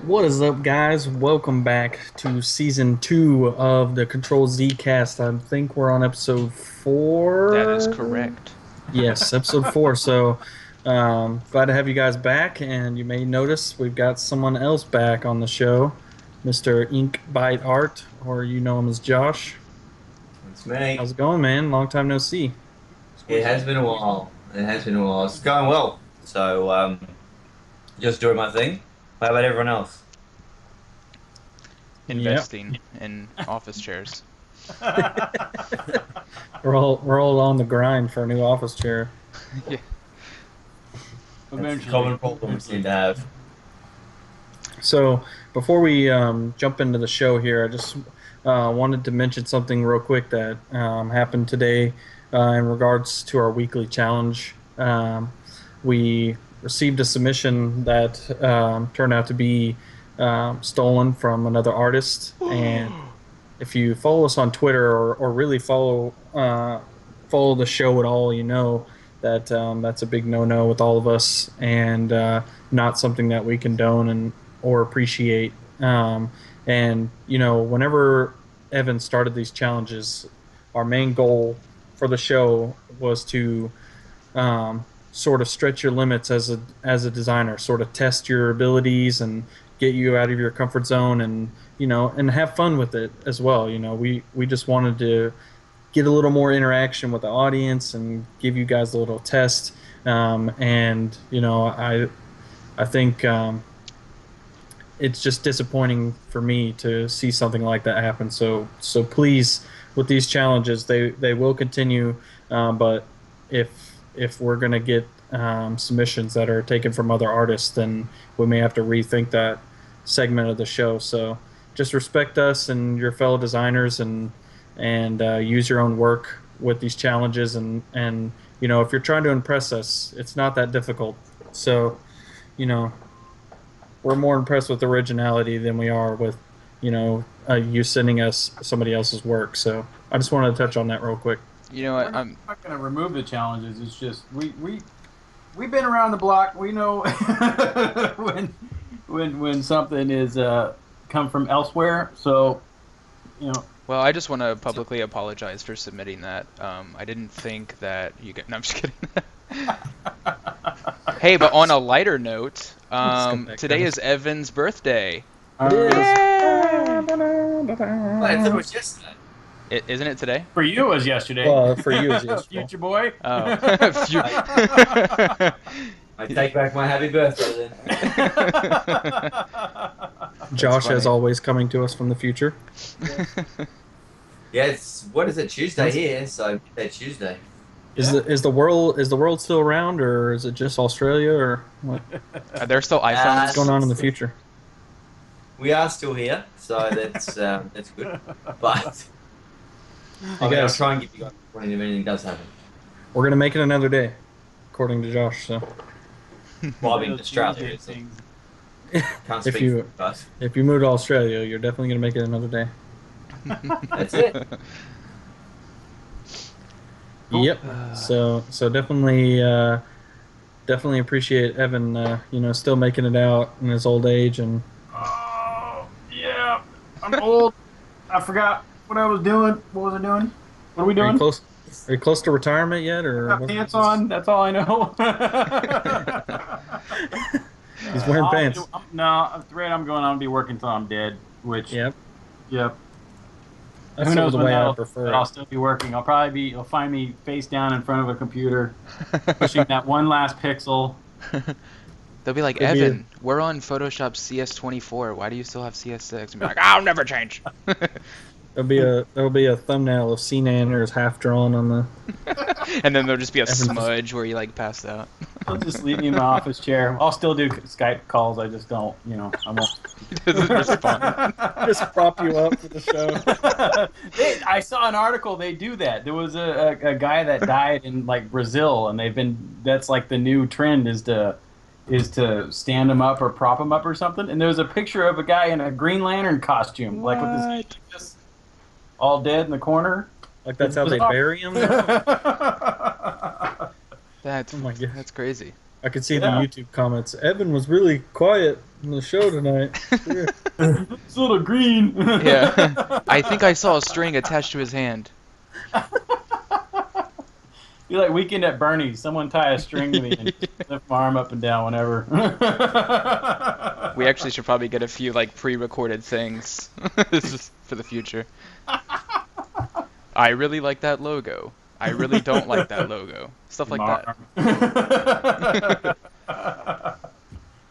What is up, guys? Welcome back to season 2 of the Ctrl+Z cast. I think we're on episode That is 4. correct. Yes, episode 4. So, glad to have you guys back. And you may notice we've got someone else back on the show, Mr. Ink Bite Art, or you know him as Josh. It's me. How's it going, man? Long time no see. It has been a while. It has been a while. It's going well. So, just doing my thing. How about everyone else? Yep. Investing in office chairs. We're all on the grind for a new office chair. Yeah. That's a common problem we seem to have. So before we jump into the show here, I just wanted to mention something real quick that happened today in regards to our weekly challenge. We received a submission that turned out to be stolen from another artist, and if you follow us on Twitter or really follow the show at all, you know that that's a big no-no with all of us, and not something that we condone and or appreciate. And you know, whenever Evan started these challenges, our main goal for the show was to sort of stretch your limits as a designer, sort of test your abilities and get you out of your comfort zone, and you know, and have fun with it as well. You know, we just wanted to get a little more interaction with the audience and give you guys a little test. And you know, I think it's just disappointing for me to see something like that happen. So please, with these challenges, they will continue, but if we're gonna get submissions that are taken from other artists, then we may have to rethink that segment of the show. So just respect us and your fellow designers, and use your own work with these challenges. And you know, if you're trying to impress us, it's not that difficult. So you know, we're more impressed with originality than we are with, you know, you sending us somebody else's work. So I just wanted to touch on that real quick. You know We're what? not going to remove the challenges. It's just we've been around the block. We know when something is come from elsewhere. So you know, Well, I just want to publicly apologize for submitting that. I didn't think that you get. No, I'm just kidding. Hey, but on a lighter note, today is Evan's birthday. It is. Well, I thought it was yesterday. Isn't it today? for you it was yesterday. Well, for you, it's useful. Future boy. Oh. I take back my happy birthday then. Josh, as funny. always, coming to us from the future. Yeah, it's, what is it, Tuesday here, so it's Tuesday. Is the world still around, or is it just Australia, or what? Are there still iPhones? What's going on in the future? We are still here, so that's good. But Hey I'll guys, try and get you guys warning if anything does happen. we're gonna make it another day, according to Josh. So Well, I'm in Australia, Tuesday so things. can't If speak you- for us. if you move to Australia, you're definitely gonna make it another day. That's it. Yep. So definitely appreciate Evan, you know, still making it out in his old age. And Oh yeah, I'm old. I forgot what I was doing. What was I doing? What are we are you doing? close? Are you close to retirement yet, or Got pants on. That's all I know. He's wearing pants. No, the rate I'm going, I'll be working till I'm dead. Which, Yep. yep. That's Who knows the when way I that'll, prefer but it. I'll still be working. You'll find me face down in front of a computer, pushing that one last pixel. They'll be like, Could be Evan, we're on Photoshop CS24. Why do you still have CS6? And be like, I'll never change. There'll be a thumbnail of C Nanners half drawn on the. And then there'll just be a Evan just- smudge where you like passed out. They'll just leave me in my office chair. I'll still do Skype calls. I just don't, I won't. He doesn't respond. Just prop you up for the show. I saw an article. They do that. There was a guy that died in like Brazil, and that's like the new trend is to stand him up or prop him up or something. And there was a picture of a guy in a Green Lantern costume, like with his feet just all dead in the corner. Like that's how they bury him. That's Oh my God. that's crazy. I could see the Yeah. YouTube comments. Evan was really quiet in the show tonight. Sure. It's a little green. Yeah. I think I saw a string attached to his hand. You're like Weekend at Bernie's. Someone tie a string to me and lift my arm up and down whenever. We actually should probably get a few like pre-recorded things. This is for the future. I really like that logo. I really don't like that logo. Stuff like that.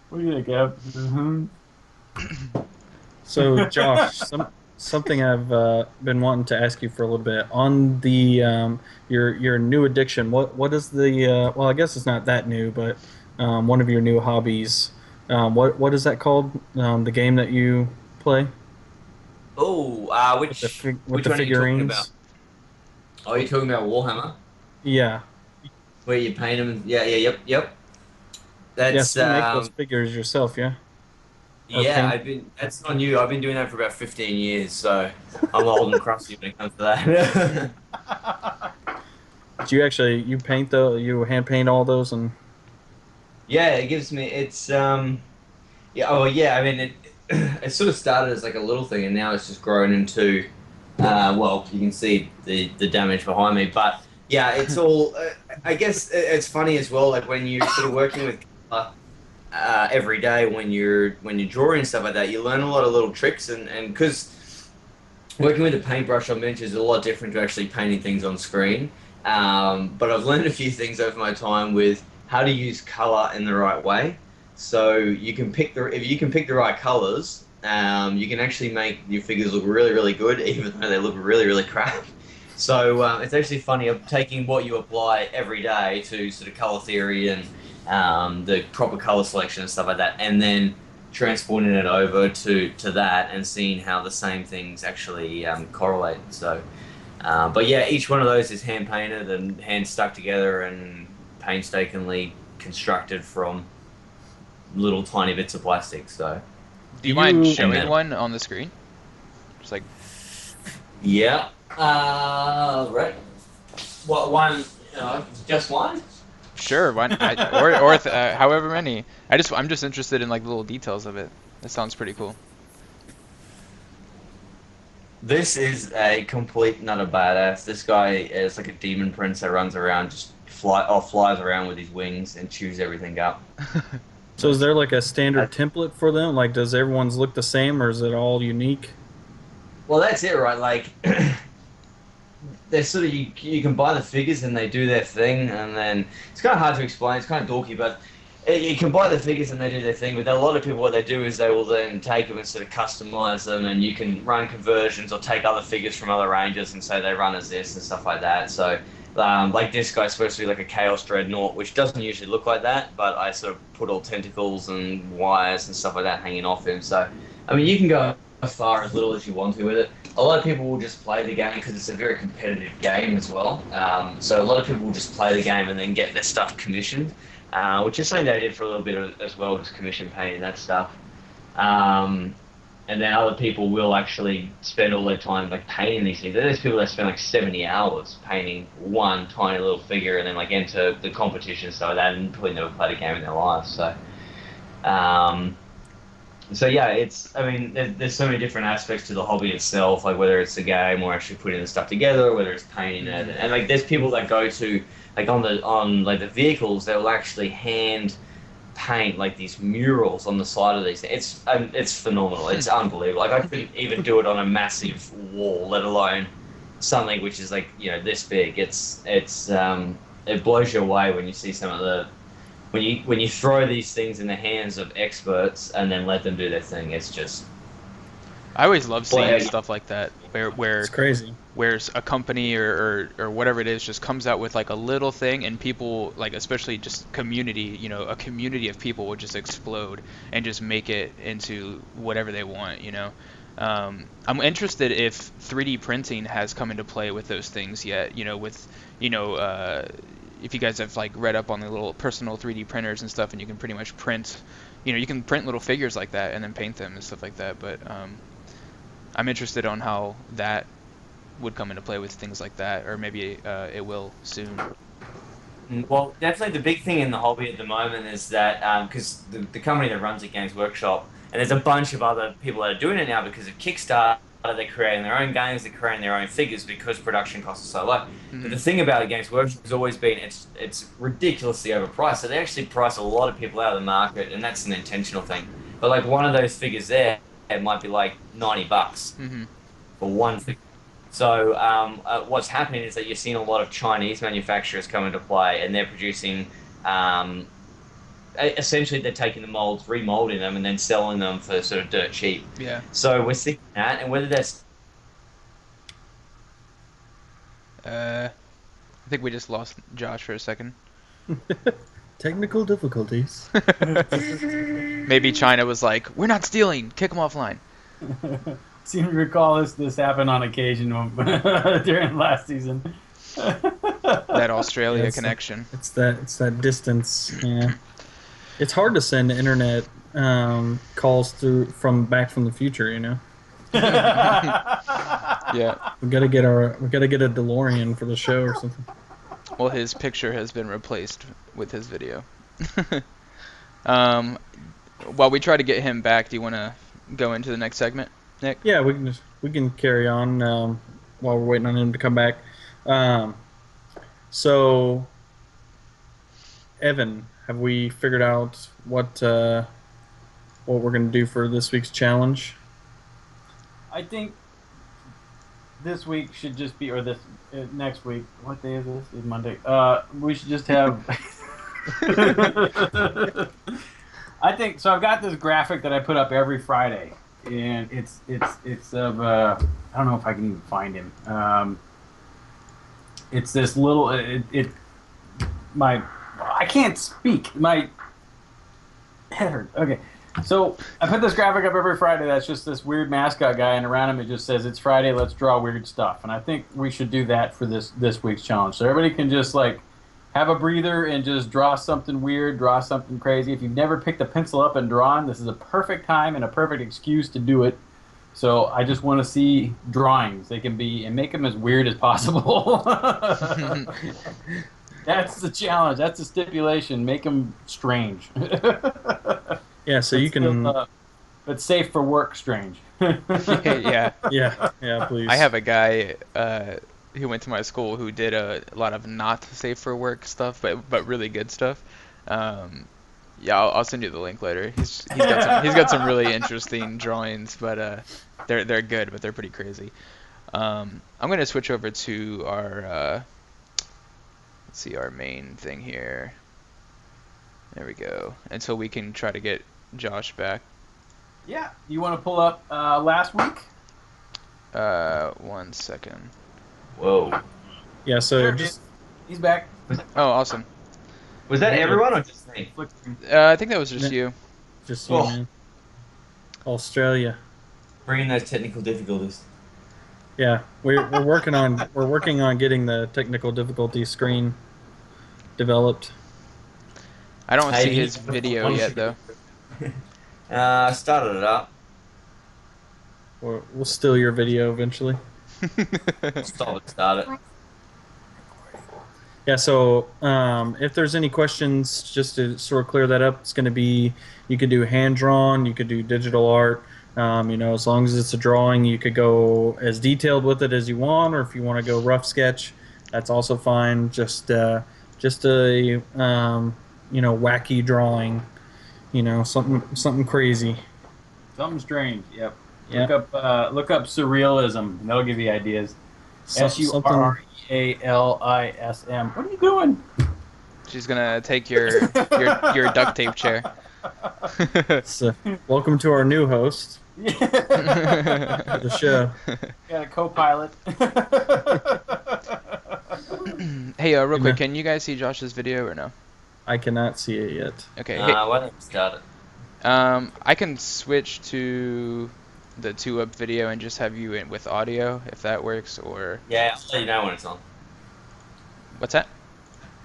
What do you think, Ev? So, Josh, something I've been wanting to ask you for a little bit on the your new addiction. What is the well? I guess it's not that new, but one of your new hobbies. What is that called? The game that you play Oh, with which the one are you talking figurines? about? Oh, you're talking about Warhammer, Yeah, where you paint them? Yeah, yeah, yep. yeah. That's So you make those figures yourself, yeah? Or yeah. paint? That's not new. I've been doing that for about 15 years, so I'm old and crusty when it comes to that. Do you paint you hand paint all those and Yeah, it gives me it's yeah, oh yeah, I mean it it sort of started as like a little thing and now it's just grown into well, you can see the damage behind me, but yeah, it's all I guess it's funny as well like when you're sort of working with color every day when you're drawing and stuff like that, you learn a lot of little tricks and because working with a paintbrush on bench is a lot different to actually painting things on screen. But I've learned a few things over my time with how to use color in the right way. So you can pick if you can pick the right colors, you can actually make your figures look really, really good, even though they look really, really crap. So it's actually funny of taking what you apply every day to sort of color theory and the proper color selection and stuff like that, and then transporting it over to that and seeing how the same things actually correlate. So, but yeah, each one of those is hand painted and hand stuck together and painstakingly constructed from little tiny bits of plastic. So, Do you mind showing metal. one on the screen? Just like, yeah. Right. What one? Just one? sure, why however many. I'm just interested in like little details of it. That sounds pretty cool. This is a complete not a badass. This guy is like a demon prince that runs around, just flies around with his wings and chews everything up. so is there like a Uh, standard template for them? Like does everyone's look the same or is it all unique? well, that's it, right? Like, they're sort of you can buy the figures and they do their thing, and then it's kind of hard to explain. It's kind of dorky, but you can buy the figures and they do their thing. But a lot of people, what they do is they will then take them and sort of customize them, and you can run conversions or take other figures from other ranges and say they run as this and stuff like that. So, like this guy's supposed to be like a Chaos Dreadnought, which doesn't usually look like that, but I sort of put all tentacles and wires and stuff like that hanging off him. So, I mean, you can go as far as little as you want to with it. A lot of people will just play the game because it's a very competitive game as well. So a lot of people will just play the game and then get their stuff commissioned, which is something that I did for a little bit as well, just commission painting that stuff. And then other people will actually spend all their time like painting these things. There's people that spend like 70 hours painting one tiny little figure and then like enter the competition and stuff like that and probably never played a game in their life. Um, so yeah, I mean, there's so many different aspects to the hobby itself, like whether it's the game or actually putting the stuff together, or whether it's painting it, and like there's people that go to like on like the vehicles, they will actually hand paint like these murals on the side of these. It's phenomenal. It's unbelievable. Like I couldn't even do it on a massive wall, let alone something which is like this big. It blows you away when you see some of the when you throw these things in the hands of experts and then let them do their thing. It's just I always love seeing yeah. stuff like that where It's crazy. a company or whatever it is just comes out with like a little thing and people like especially just community, a community of people would just explode and just make it into whatever they want. I'm interested if 3D printing has come into play with those things yet, if you guys have like read up on the little personal 3D printers and stuff and you can pretty much print, you can print little figures like that and then paint them and stuff like that, but I'm interested on how that would come into play with things like that, or maybe it will soon. Well, definitely the big thing in the hobby at the moment is that because the company that runs it, Games Workshop, and there's a bunch of other people that are doing it now because of Kickstarter. They're creating their own games, they're creating their own figures because production costs are so low. But Hmm. the thing about Games Workshop has always been it's ridiculously overpriced. So they actually price a lot of people out of the market, and that's an intentional thing. But like one of those figures there, it might be like $90 Hmm. for one figure. So what's happening is that you're seeing a lot of Chinese manufacturers come into play, and they're producing. Um, Essentially, they're taking the molds, remolding them, and then selling them for sort of dirt cheap. Yeah. So we're seeing that, and whether that's I think we just lost Josh for a second. Technical difficulties. Maybe China was like, "We're not stealing. Kick them offline." Seem to recall this happened on occasion during last season. That Australia Yes. connection. It's that distance. Yeah, it's hard to send internet calls through from Back from the Future. You know, Yeah. we gotta get a DeLorean for the show or something. Well, his picture has been replaced with his video. um, while we try to get him back, do you want to go into the next segment, Nick? Yeah, we can carry on while we're waiting on him to come back. Um, so, Evan, have we figured out what we're gonna do for this week's challenge? I think this week should just be, or this next week. What day is this? It's Monday. We should just have. I think so. I've got this graphic that I put up every Friday, and it's of I don't know if I can even find him. It's this little my I can't speak. My head hurts. Okay. So I put this graphic up every Friday. That's just this weird mascot guy, and around him it just says, "It's Friday. Let's draw weird stuff." And I think we should do that for this week's challenge. So everybody can just like have a breather and just draw something weird, draw something crazy. If you've never picked a pencil up and drawn, this is a perfect time and a perfect excuse to do it. So I just want to see drawings. They can be and make them as weird as possible. That's the challenge. That's the stipulation. Make them strange. Yeah, so you can. But safe for work, strange. Yeah. Yeah, please. I have a guy who went to my school who did a lot of not safe for work stuff, but really good stuff. Yeah, I'll send you the link later. He's got some really interesting drawings, but they're good, but they're pretty crazy. I'm gonna switch over to our let's see, our main thing here. There we go. Until we can try to get Josh back. Yeah. You want to pull up last week? 1 second. whoa, Yeah, so Sure, just He's back. Oh, awesome. was that everyone or just me? I think that was just you. you, Oh. man. Australia. Bringing those technical difficulties. Yeah, we're working on getting the technical difficulty screen developed. I don't Hey, see you- his video yet, though. Started it up. We'll steal your video eventually. Stop it. Start it. Yeah, so if there's any questions, just to sort of clear that up, it's going to be, you could do hand drawn, you could do digital art. As long as it's a drawing, you could go as detailed with it as you want, or if you want to go rough sketch, that's also fine. Just a wacky drawing, something crazy. Something strange. Yep. Yeah. Look up surrealism. That'll give you ideas. Something. SURREALISM. What are you doing? She's gonna take your duct tape chair. So, welcome to our new host of the show. Got a co-pilot. Hey, real quick, can you guys see Josh's video or no? I cannot see it yet. Okay. Why don't we start it? I can switch to the 2-up video and just have you in with audio if that works, or Yeah, I'll let you know when it's on. what's that?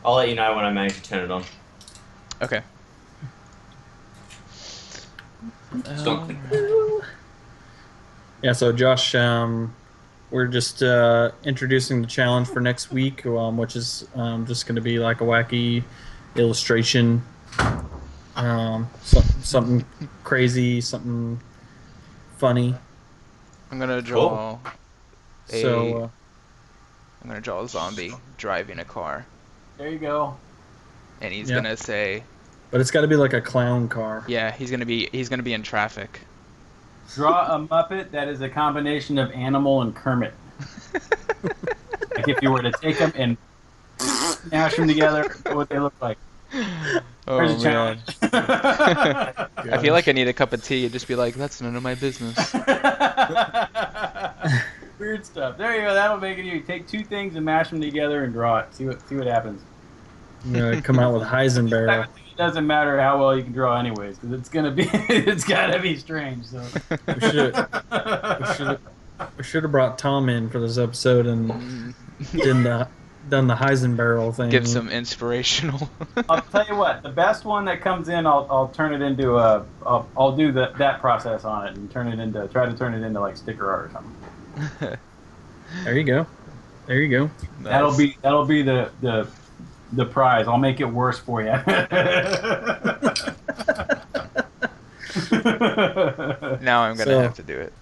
I'll let you know when I manage to turn it on. Okay. Stop. Yeah, so Josh, we're just introducing the challenge for next week, which is just going to be like a wacky illustration, something crazy, something funny. I'm gonna Cool. draw a. So I'm gonna draw a zombie driving a car, There you go. and he's yeah, gonna say, but it's got to be like a clown car. yeah, he's gonna be in traffic. Draw a Muppet that is a combination of Animal and Kermit. Like if you were to take them and mash them together, what would they look like? There's Oh a man. challenge. I feel like I need a cup of tea and just be like, that's none of my business. Weird stuff. There you go. That'll make it. You take two things and mash them together and draw it. See what happens. Come out with Heisenberg. It doesn't matter how well you can draw, anyways, because it's gotta be strange. So We should have brought Tom in for this episode and done the Heisenberg thing. Give some inspirational. I'll tell you what. The best one that comes in, I'll turn it into a. I'll do that process on it and try to turn it into like sticker art or something. There you go. There you go. Nice. That'll be the prize. I'll make it worse for you. Now I'm gonna have to do it.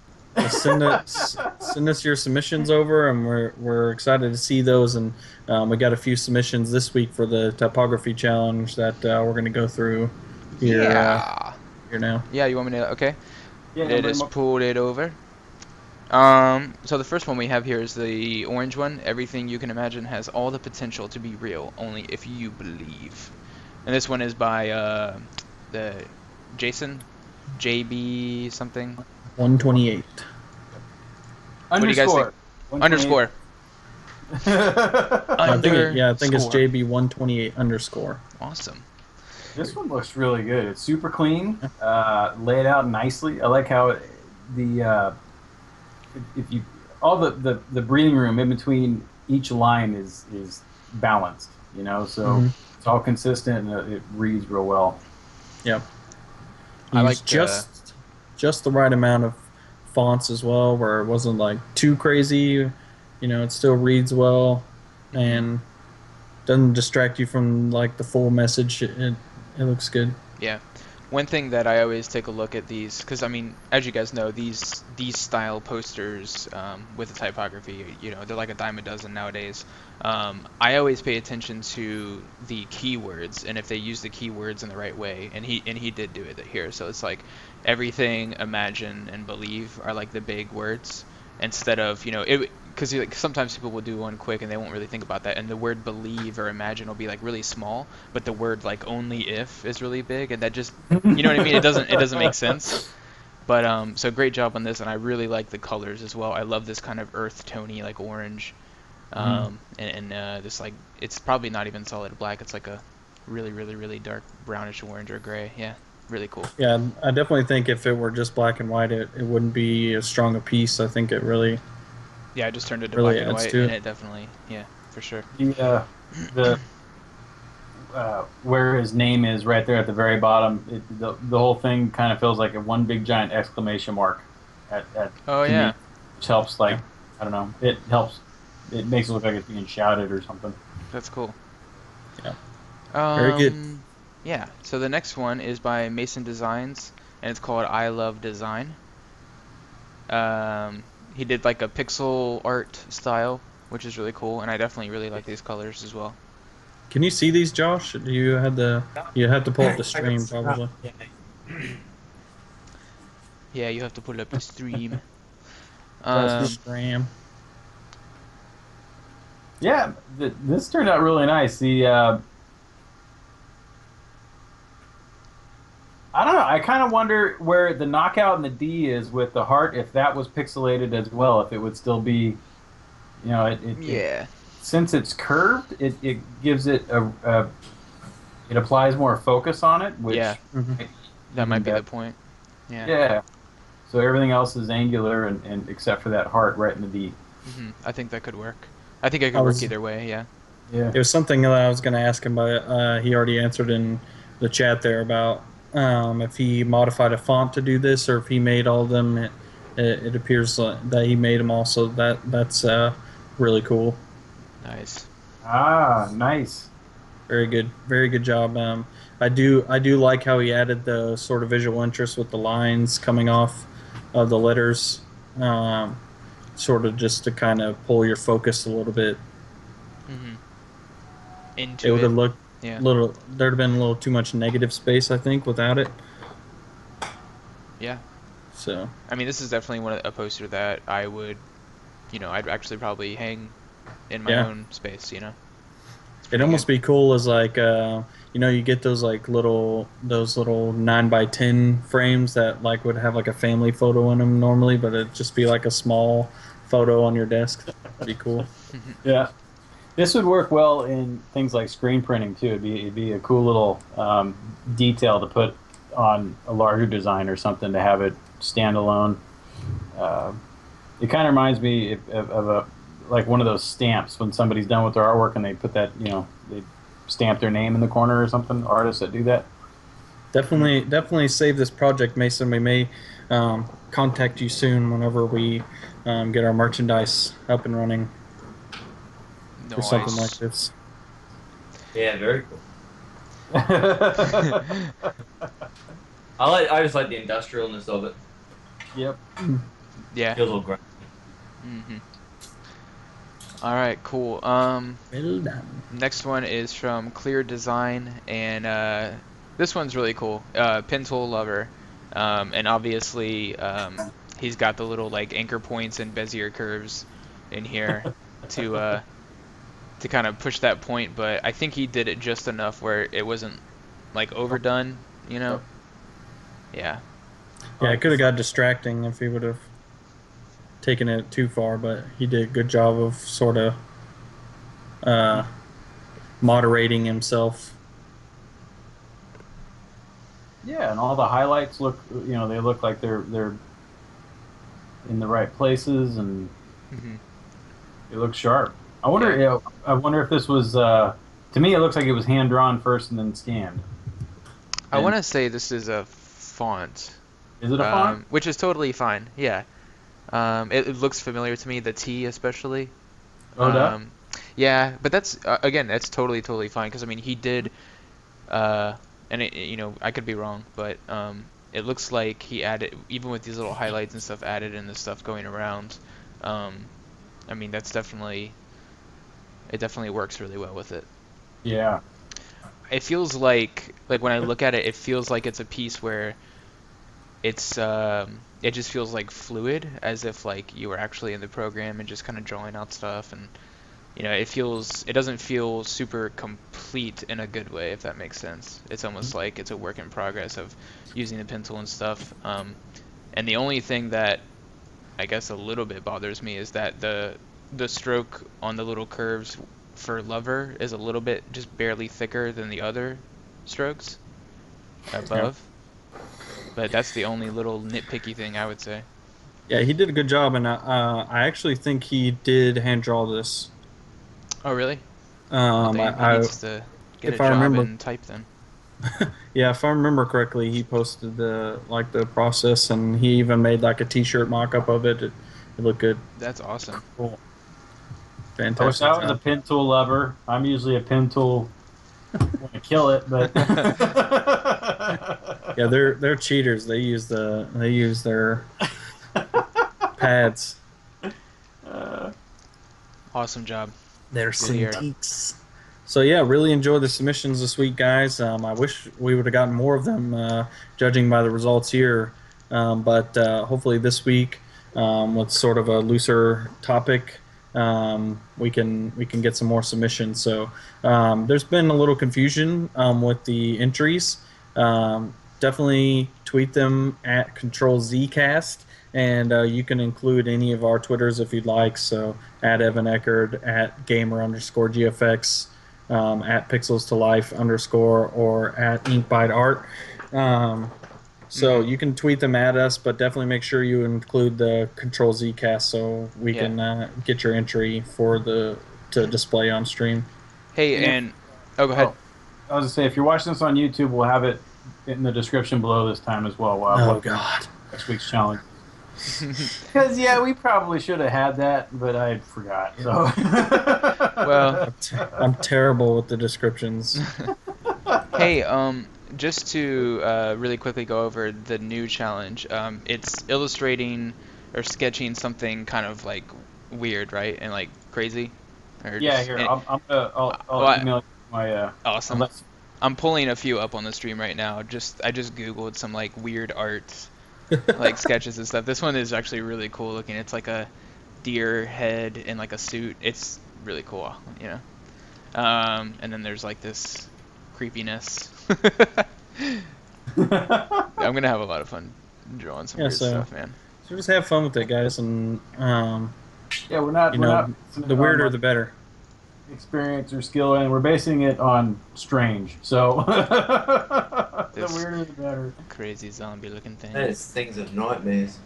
Send us your submissions over, and we're excited to see those. And we got a few submissions this week for the typography challenge that we're going to go through here. Yeah. Here now. Yeah, you want me to? Okay. Yeah, I just pulled it over. So the first one we have here is the orange one. Everything you can imagine has all the potential to be real, only if you believe. And this one is by the Jason, JB something. 128. What do you guys think? Underscore. I think it's JB 128 underscore. Awesome. This one looks really good. It's super clean, laid out nicely. I like how if you all the breathing room in between each line is balanced. You know, so it's all consistent and it reads real well. Yep. I like just the right amount of fonts as well, where it wasn't like too crazy. You know, it still reads well and doesn't distract you from like the full message. It looks good. Yeah. One thing that I always take a look at these, because I mean, as you guys know, these style posters with the typography, you know, they're like a dime a dozen nowadays. I always pay attention to the keywords, and if they use the keywords in the right way, and he did do it here. So it's like everything, imagine, and believe are like the big words, instead of, you know, because like, sometimes people will do one quick and they won't really think about that, and the word believe or imagine will be like really small, but the word like only if is really big, and that just, you know what I mean, it doesn't make sense. But so great job on this, and I really like the colors as well. I love this kind of earth tony like orange, and this, like, it's probably not even solid black, it's like a really dark brownish orange or gray. Yeah, really cool. Yeah, I definitely think if it were just black and white, it wouldn't be as strong a piece. I think it really. Yeah, I just turned it to Really black and adds white, to and it. it definitely, yeah, for sure. The where his name is right there at the very bottom, the whole thing kind of feels like a one big giant exclamation mark. Oh to yeah. me, which helps, like, I don't know, it helps. It makes it look like it's being shouted or something. That's cool. Yeah. Very good. Yeah, so the next one is by Mason Designs, and it's called I Love Design. He did like a pixel art style, which is really cool, and I definitely really like these colors as well. Can you see these, Josh? You had to pull up the stream probably. Yeah, you have to pull up the stream. Stream. Yeah, this turned out really nice. I don't know. I kind of wonder where the knockout and the D is with the heart. If that was pixelated as well, if it would still be, you know, since it's curved, it gives it it applies more focus on it. Which Yeah. That might be the point. Yeah. Yeah. So everything else is angular, and except for that heart right in the D. I think that could work. I think it could work either way. Yeah. Yeah. It was something that I was going to ask him, but he already answered in the chat there about if he modified a font to do this, or if he made all of them it appears that he made them also. That's really cool. Nice. Ah, nice. Very good job. I do like how he added the sort of visual interest with the lines coming off of the letters, um, sort of just to kind of pull your focus a little bit. Hmm. It Into would it. have looked Yeah. little. There'd have been a little too much negative space, I think, without it. Yeah. So I mean, this is definitely a poster that I would, I'd actually probably hang in my yeah, own space. It's it'd pretty good. almost be cool as like you get those like little 9 by 10 frames that like would have like a family photo in them normally, but it'd just be like a small photo on your desk. That'd be cool. Yeah. This would work well in things like screen printing too. It'd be a cool little detail to put on a larger design or something to have it stand alone. Uh, it kind of reminds me of a like one of those stamps when somebody's done with their artwork and they put that they stamp their name in the corner or something. Artists that do that. Definitely save this project, Mason. We may contact you soon whenever we get our merchandise up and running for something like Nice. this. Yeah, very cool. I just like the industrialness of it. Yep. Yeah. Feels all great. Hmm. All right, cool. Well done. Next one is from Clear Design, and this one's really cool. Pin tool lover, and obviously he's got the little like anchor points and Bezier curves in here to to kind of push that point. But I think he did it just enough where it wasn't like overdone, you know? Yeah. Yeah, it could have got distracting if he would have taken it too far, but he did a good job of sort of uh, moderating himself. Yeah, and all the highlights look, they look like they're in the right places and Hmm. they look sharp. I wonder, Yeah. I wonder if this was. To me, it looks like it was hand drawn first and then scanned. I And want to say this is a font, is it a font? which is totally fine. Yeah. It looks familiar to me, the T especially. Oh, duh. Yeah, but that's again, that's totally fine because I mean he did, and I could be wrong, but it looks like he added even with these little highlights and stuff added in the stuff going around. I mean that's definitely it definitely works really well with it. Yeah. It feels like when I look at it, it feels like it's a piece where it's it just feels like fluid, as if like you were actually in the program and just kind of drawing out stuff, and it doesn't feel super complete in a good way, if that makes sense. It's almost like it's a work in progress of using the pen tool and stuff. And the only thing that I guess a little bit bothers me is that the stroke on the little curves for lover is a little bit just barely thicker than the other strokes above. But that's the only little nitpicky thing I would say. Yeah, he did a good job, and I actually think he did hand draw this. Oh, really? Well, damn, he I needs to get a if I job remember, in type then. yeah, if I remember correctly, he posted the process, and he even made like a T-shirt mock-up of it. It looked good. That's awesome. Cool. I wish Fantastic I was a job. pin tool lover. I'm usually a pin tool when I kill it, but Yeah, they're cheaters. They use their pads. Awesome job. They're Good to hear. Cintiqs. So yeah, really enjoyed the submissions this week, guys. I wish we would have gotten more of them, judging by the results here. But hopefully this week, with sort of a looser topic, we can get some more submissions. So there's been a little confusion with the entries. Definitely tweet them at Ctrl+Z cast, and you can include any of our Twitters if you'd like. So at Evan Eckerd, at gamer_GFX, at Pixels to Life _ or at Inkbite Art. So you can tweet them at us, but definitely make sure you include the Ctrl+Z cast so we can get your entry for to display on stream. Hey, and go ahead. I was gonna say if you're watching this on YouTube, we'll have it in the description below this time as well. We'll have Oh God! next week's challenge. Because yeah, we probably should have had that, but I forgot. So. Well, I'm terrible with the descriptions. hey, just to really quickly go over the new challenge. It's illustrating or sketching something kind of like weird, right, and like crazy. Or Yeah, just, here and, I'll email you my. awesome. Unless, I'm pulling a few up on the stream right now. I just googled some like weird art, like sketches and stuff. This one is actually really cool looking. It's like a deer head in like a suit. It's really cool, you know. And then there's like this creepiness. I'm gonna have a lot of fun drawing some weird stuff, man. So just have fun with it, guys, and yeah, we're not. the weirder the better. Experience or skill, and we're basing it on strange. So the weirder the better. Crazy zombie-looking thing. Those things of nightmares.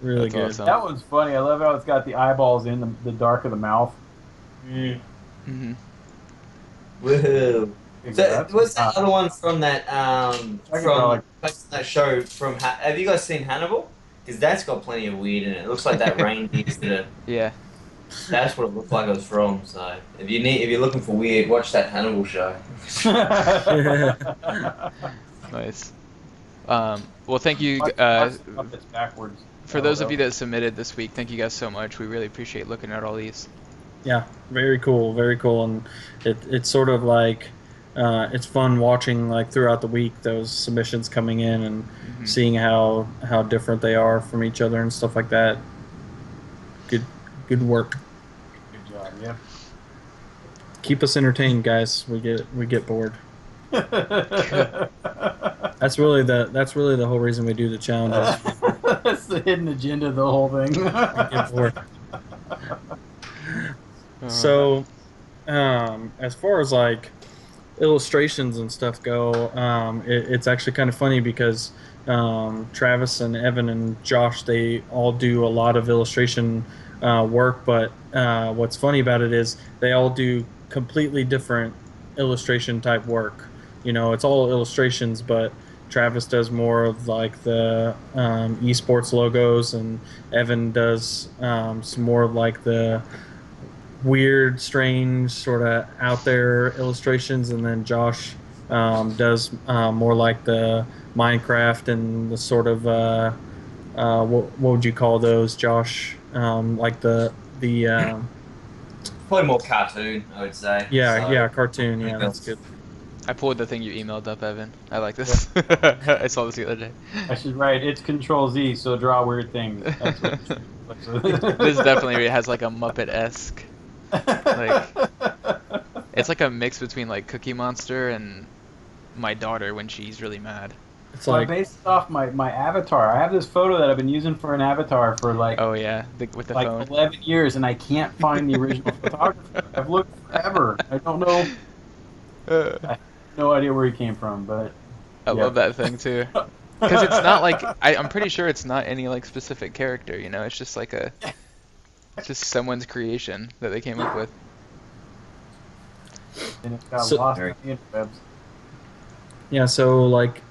Really That's good. awesome. That one's funny. I love how it's got the eyeballs in the dark of the mouth. Mm-hmm. Woohoo! So, what's that other one from that from that show from? Have you guys seen Hannibal? Because that's got plenty of weird in it. It looks like that reindeer's that. Yeah. That's what it looked like it was from. So if you're looking for weird, watch that Hannibal show. Nice. Well, thank you It's backwards. for those of you that submitted this week. Thank you guys so much. We really appreciate looking at all these. Yeah, very cool, and it's sort of like it's fun watching like throughout the week those submissions coming in and seeing how different they are from each other and stuff like that. Good work. Good job, yeah. Keep us entertained, guys. We get bored. That's really the whole reason we do the challenges. That's the hidden agenda of the whole thing. Get bored. So, as far as like illustrations and stuff go, it's actually kind of funny because Travis and Evan and Josh, they all do a lot of illustration work, but what's funny about it is they all do completely different illustration type work. You know, it's all illustrations, but Travis does more of like the esports logos, and Evan does some more of like the weird, strange, sort of out there illustrations, and then Josh does more like the Minecraft and the sort of what would you call those, Josh? Like the probably more cartoon, I would say. Yeah, so, yeah, cartoon. Yeah, that's good. I pulled the thing you emailed up, Evan. I like this. I saw this the other day. I should write. It's Ctrl+Z, so draw weird things. That's what This definitely has like a Muppet-esque. Like, it's like a mix between like Cookie Monster and my daughter when she's really mad. It's so like I based it off my avatar. I have this photo that I've been using for an avatar for like oh yeah, with the like phone. 11 years, and I can't find the original photographer. I've looked forever. I don't know. I have no idea where he came from, but I love that thing too. Because it's not like I'm pretty sure it's not any like specific character. You know, it's just like it's just someone's creation that they came up with. And it's got lost on the interwebs. Yeah, so like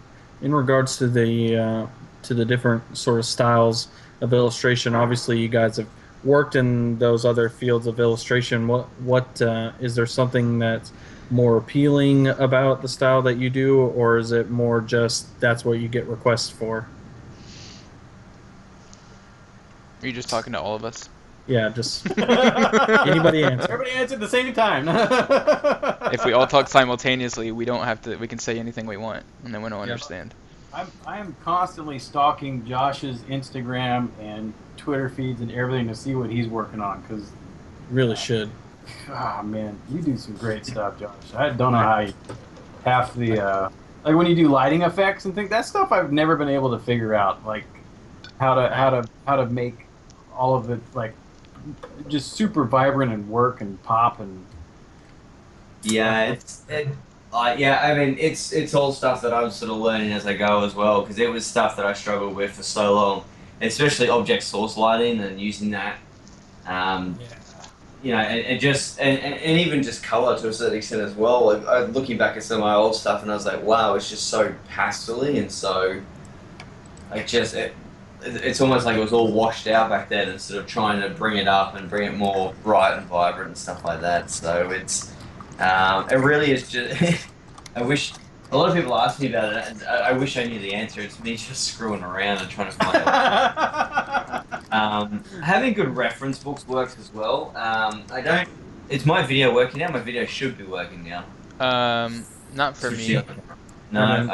in regards to the different sort of styles of illustration, obviously you guys have worked in those other fields of illustration. What is there something that's more appealing about the style that you do, or is it more just that's what you get requests for? Are you just talking to all of us? Yeah, just anybody answer. Everybody answer at the same time. If we all talk simultaneously, we don't have to. We can say anything we want, and then we don't understand. I am constantly stalking Josh's Instagram and Twitter feeds and everything to see what he's working on, because really should. Oh man, you do some great stuff, Josh. I don't know how you half the like when you do lighting effects and things. That stuff I've never been able to figure out, like how to make all of it like just super vibrant and work and pop and. Yeah, I mean, it's all stuff that I'm sort of learning as I go as well, because it was stuff that I struggled with for so long, especially object source lighting and using that. you know, and just and even just color to a certain extent as well. Like, looking back at some of my old stuff, and I was like, wow, it's just so pastely and so like just it's almost like it was all washed out back then, and sort of trying to bring it up and bring it more bright and vibrant and stuff like that. So it's it really is just. I wish a lot of people ask me about it, and I wish I knew the answer. It's me just screwing around and trying to find out. Having good reference books works as well. I don't. Is my video working now? My video should be working now. Not for me. No,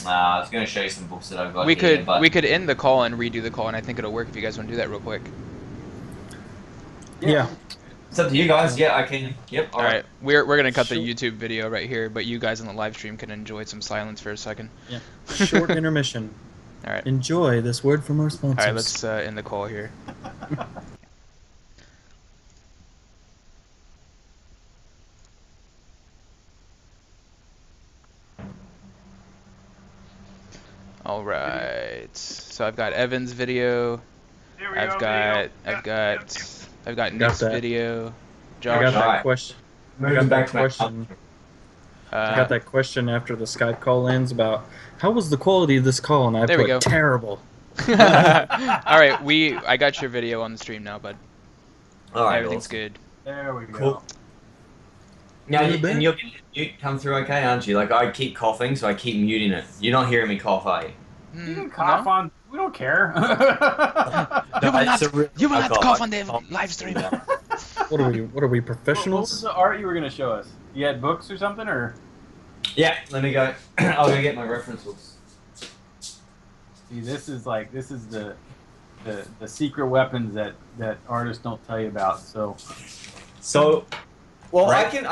I was going to show you some books that I've got. We here, could but... we could end the call and redo the call, and I think it'll work if you guys want to do that real quick. Yeah. It's up to you guys. Yeah, I can. Yep. All right. We're gonna cut the YouTube video right here, but you guys on the live stream can enjoy some silence for a second. Yeah. Short intermission. All right. Enjoy this word from our sponsors. All right. Let's end the call here. All right. So I've got Evan's video. I've got Nick's video. Josh. I got that question. I got that question after the Skype call ends about how was the quality of this call, and I put terrible. All right, I got your video on the stream now, bud. All right, everything's good. There we go. Cool. Now, and you'll come through okay, aren't you? Like, I keep coughing, so I keep muting it. You're not hearing me cough, are you? You can cough on. We don't care. You will not cough on the live stream. What are we professionals? What was the art you were gonna show us? You had books or something, or? Yeah, let me go. I'll go get my reference books. See, this is the secret weapons that artists don't tell you about. Well, right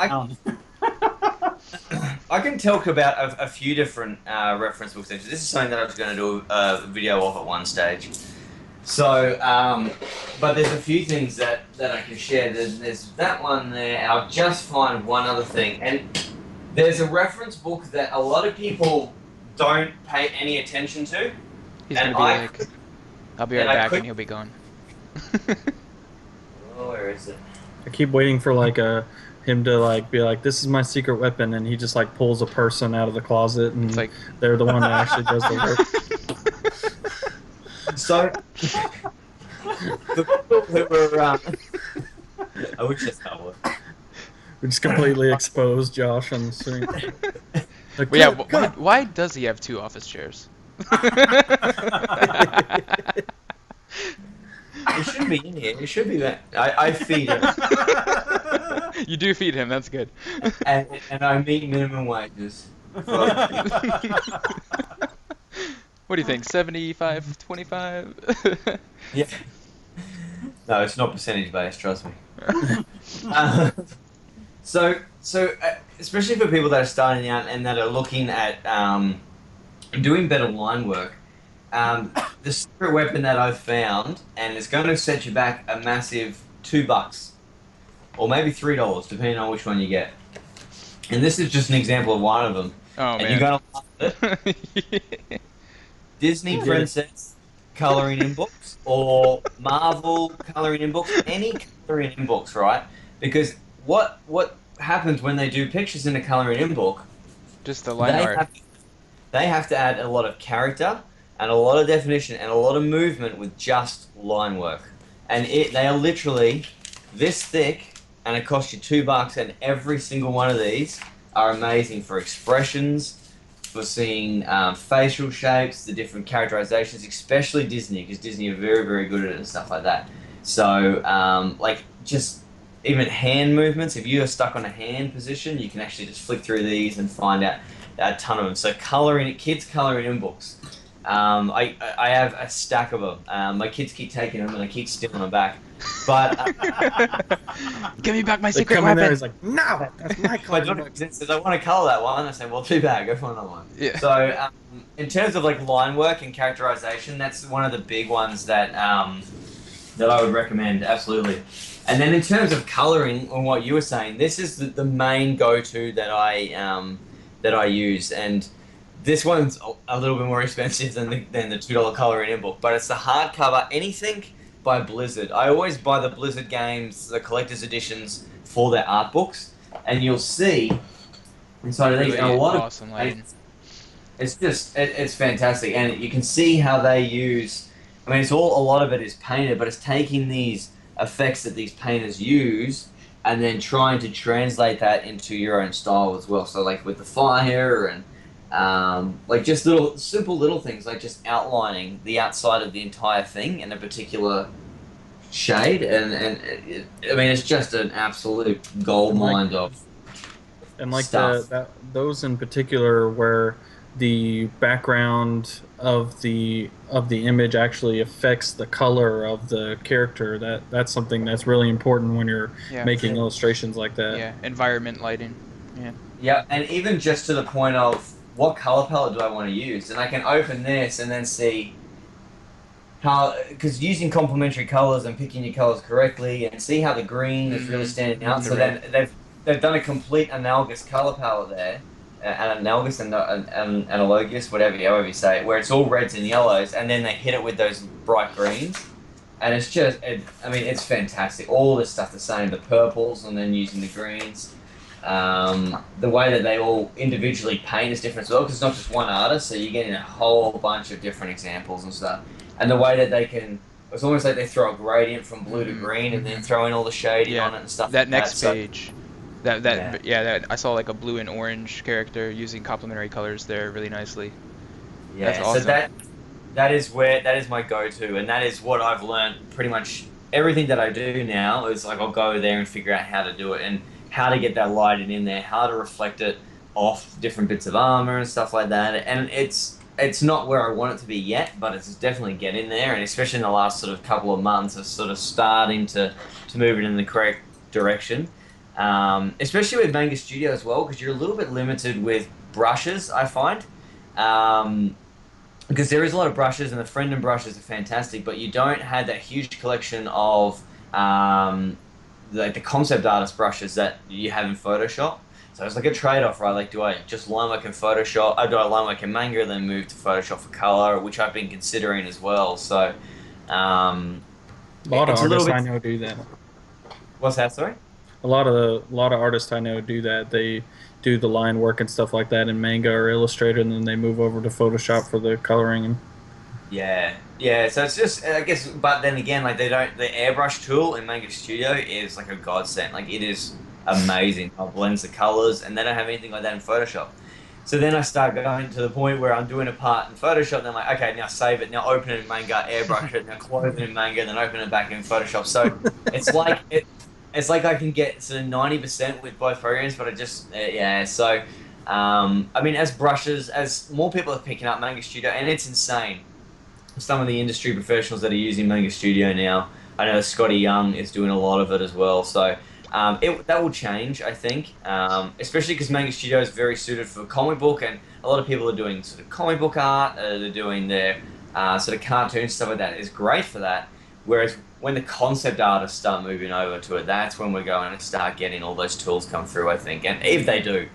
I can talk about a few different reference books. This is something that I was going to do a video of at one stage. So, but there's a few things that I can share. There's that one there, and I'll just find one other thing. And there's a reference book that a lot of people don't pay any attention to. He's going to be like, I'll be right back, and he'll be gone. Oh, where is it? I keep waiting for him to be like, this is my secret weapon, and he just pulls a person out of the closet, and it's like they're the one that actually does the work. So, the people who were, I wish that's how it worked. We just completely exposed Josh on the screen. Well, yeah, why does he have two office chairs? It shouldn't be in here. It should be that. I feed him. You do feed him. That's good. And I meet minimum wages. What do you think? 75, 25? Yeah. No, it's not percentage based. Trust me. So especially for people that are starting out and that are looking at doing better line work. The secret weapon that I've found, and it's going to set you back a massive $2, or maybe $3, depending on which one you get. And this is just an example of one of them. Oh, man. You're going to love it. Disney princess coloring in books, or Marvel coloring in books, any coloring in books, right? Because what happens when they do pictures in a coloring in book? Just the line art. They have to add a lot of character and a lot of definition and a lot of movement with just line work. And they are literally this thick, and it costs you $2, and every single one of these are amazing for expressions, for seeing facial shapes, the different characterizations, especially Disney, because Disney are very, very good at it and stuff like that. So, just even hand movements, if you are stuck on a hand position, you can actually just flick through these and find out a ton of them. So kids coloring in books. I have a stack of them. My kids keep taking them and I keep stealing them back. But give me back my secret weapon. weapon. He's like, no, that's my color. Says I want to color that one. I say, well, too bad. Go find another one. Yeah. So in terms of line work and characterization, that's one of the big ones that that I would recommend absolutely. And then in terms of coloring, on what you were saying, this is the main go-to that I use, and this one's a little bit more expensive than the $2 coloring in book, but it's the hardcover. Anything by Blizzard. I always buy the Blizzard games, the collector's editions for their art books, and you'll see inside of these, and a Really lot awesome of lighting. it's fantastic, and you can see how they use. I mean, a lot of it is painted, but it's taking these effects that these painters use, and then trying to translate that into your own style as well. So, like with the fire and like just simple little things, like just outlining the outside of the entire thing in a particular shade, I mean, it's just an absolute gold mine of And like stuff. those in particular where the background of the image actually affects the color of the character, that's something that's really important when you're Yeah. making illustrations like that. Yeah. Environment lighting. Yeah. Yeah, and even just to the point of what color palette do I want to use, and I can open this and then see how, because using complementary colors and picking your colors correctly, and see how the green is really standing out. The So red. then they've done a complete analogous color palette there, an analogous and analogous, however you say it, where it's all reds and yellows, and then they hit it with those bright greens, and it's just, I mean, it's fantastic. All this stuff the same, the purples, and then using the greens. The way that they all individually paint is different as well, because it's not just one artist, so you're getting a whole bunch of different examples and stuff. And the way that they can, it's almost like they throw a gradient from blue to green and then throw in all the shading on it and stuff. That like next that. page, that I saw like a blue and orange character using complementary colors there really nicely. Yeah, That's awesome. so that is my go-to, and that is what I've learned. Pretty much everything that I do now is like I'll go there and figure out how to do it and how to get that lighting in there, how to reflect it off different bits of armor and stuff like that. And it's not where I want it to be yet, but it's definitely getting there. And especially in the last sort of couple of months, it's sort of starting to move it in the correct direction. Especially with Manga Studio as well, because you're a little bit limited with brushes, I find. Because there is a lot of brushes, and the Friendon brushes are fantastic, but you don't have that huge collection of like the concept artist brushes that you have in Photoshop. So it's like a trade-off, right? Like, do I just line work in Photoshop? Or do I line work in Manga and then move to Photoshop for color, which I've been considering as well. So, A lot of artists I know do that. What's that, sorry? A lot of artists I know do that. They do the line work and stuff like that in Manga or Illustrator, and then they move over to Photoshop for the coloring. Yeah. So it's just, I guess, but then again, like the airbrush tool in Manga Studio is like a godsend. Like, it is amazing how it blends the colors, and they don't have anything like that in Photoshop. So then I start going to the point where I'm doing a part in Photoshop, and I'm like, okay, now save it, now open it in Manga, airbrush it, now close it in Manga, then open it back in Photoshop. So it's like it's like I can get sort of 90% with both programs, but I just yeah. So I mean, as more people are picking up Manga Studio, and it's insane. Some of the industry professionals that are using Manga Studio now, I know Scotty Young is doing a lot of it as well. So that will change, I think, especially because Manga Studio is very suited for comic book, and a lot of people are doing sort of comic book art. They're doing their sort of cartoon stuff like that. It's great for that. Whereas when the concept artists start moving over to it, that's when we're going to start getting all those tools come through, I think. And if they do,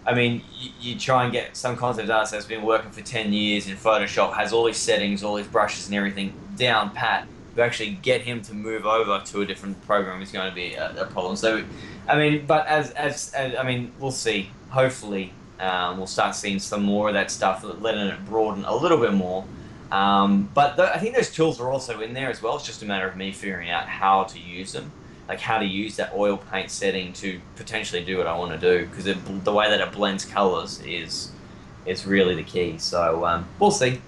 I mean, you try and get some concept artist that's been working for 10 years in Photoshop, has all these settings, all these brushes and everything down pat. To actually get him to move over to a different program is going to be a problem. So, I mean, but as I mean, we'll see. Hopefully, we'll start seeing some more of that stuff, letting it broaden a little bit more. But I think those tools are also in there as well. It's just a matter of me figuring out how to use them, like how to use that oil paint setting to potentially do what I want to do, because the way that it blends colors is really the key. So we'll see.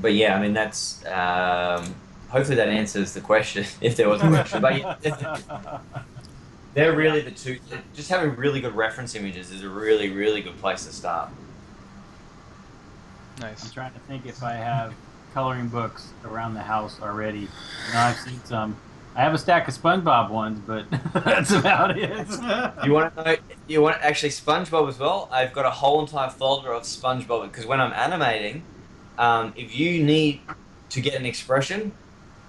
But yeah, I mean, that's hopefully that answers the question, if there was a question. But yeah, they're really the two. Just having really good reference images is a really, really good place to start. Nice. I'm trying to think if I have coloring books around the house already. You know, I've seen some. I have a stack of SpongeBob ones, but that's about it. You want to know? You want actually SpongeBob as well? I've got a whole entire folder of SpongeBob, because when I'm animating, if you need to get an expression,